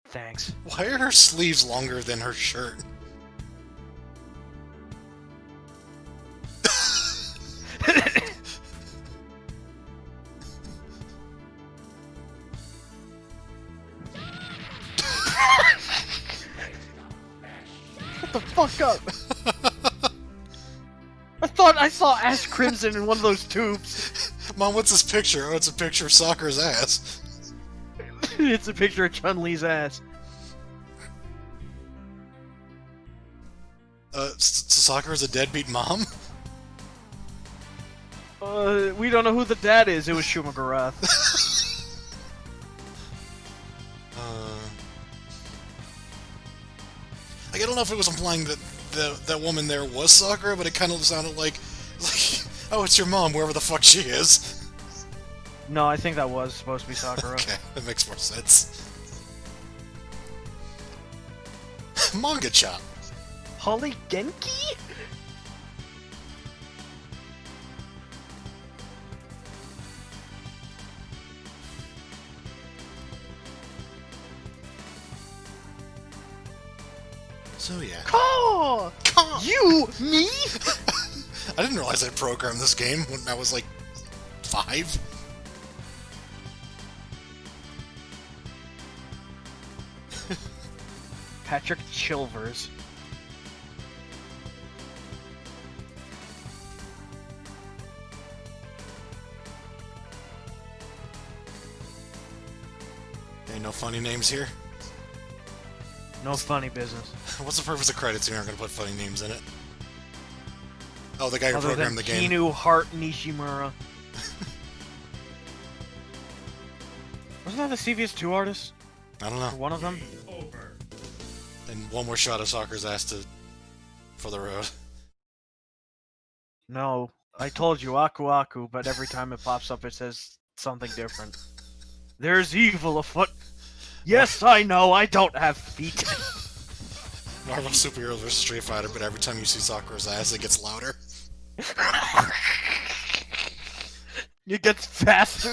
Speaker 1: Thanks.
Speaker 2: Why are her sleeves longer than her shirt?
Speaker 1: Shut the fuck up! I thought I saw Ash Crimson in one of those tubes.
Speaker 2: Mom, what's this picture? Oh, it's a picture of Sakura's ass.
Speaker 1: It's a picture of Chun-Li's ass.
Speaker 2: Sakura's a deadbeat mom?
Speaker 1: We don't know who the dad is. It was Shumagarath.
Speaker 2: Like, I don't know if it was implying that that woman there was Sakura, but it kind of sounded like, oh, it's your mom, wherever the fuck she is.
Speaker 1: No, I think that was supposed to be Sakura.
Speaker 2: Okay, that makes more sense. Manga chop.
Speaker 1: Holly Genki?
Speaker 2: So yeah.
Speaker 1: Oh! You? Me?
Speaker 2: I didn't realize I programmed this game when I was like 5.
Speaker 1: Patrick Chilvers.
Speaker 2: Ain't no funny names here.
Speaker 1: No funny business.
Speaker 2: What's the purpose of credits if you're not gonna put funny names in it? Oh, the guy who
Speaker 1: Other than
Speaker 2: programmed the game.
Speaker 1: Kinu Hart Nishimura. Wasn't that the CVS2 artist?
Speaker 2: I don't know.
Speaker 1: Or one of them?
Speaker 2: And one more shot of Sakura's ass for the road.
Speaker 1: No. I told you, Aku Aku, but every time it pops up it says something different. There's evil afoot. Yes, I know, I don't have feet.
Speaker 2: Marvel Superheroes vs. Street Fighter, but every time you see Sakura's ass, it gets louder.
Speaker 1: It gets faster.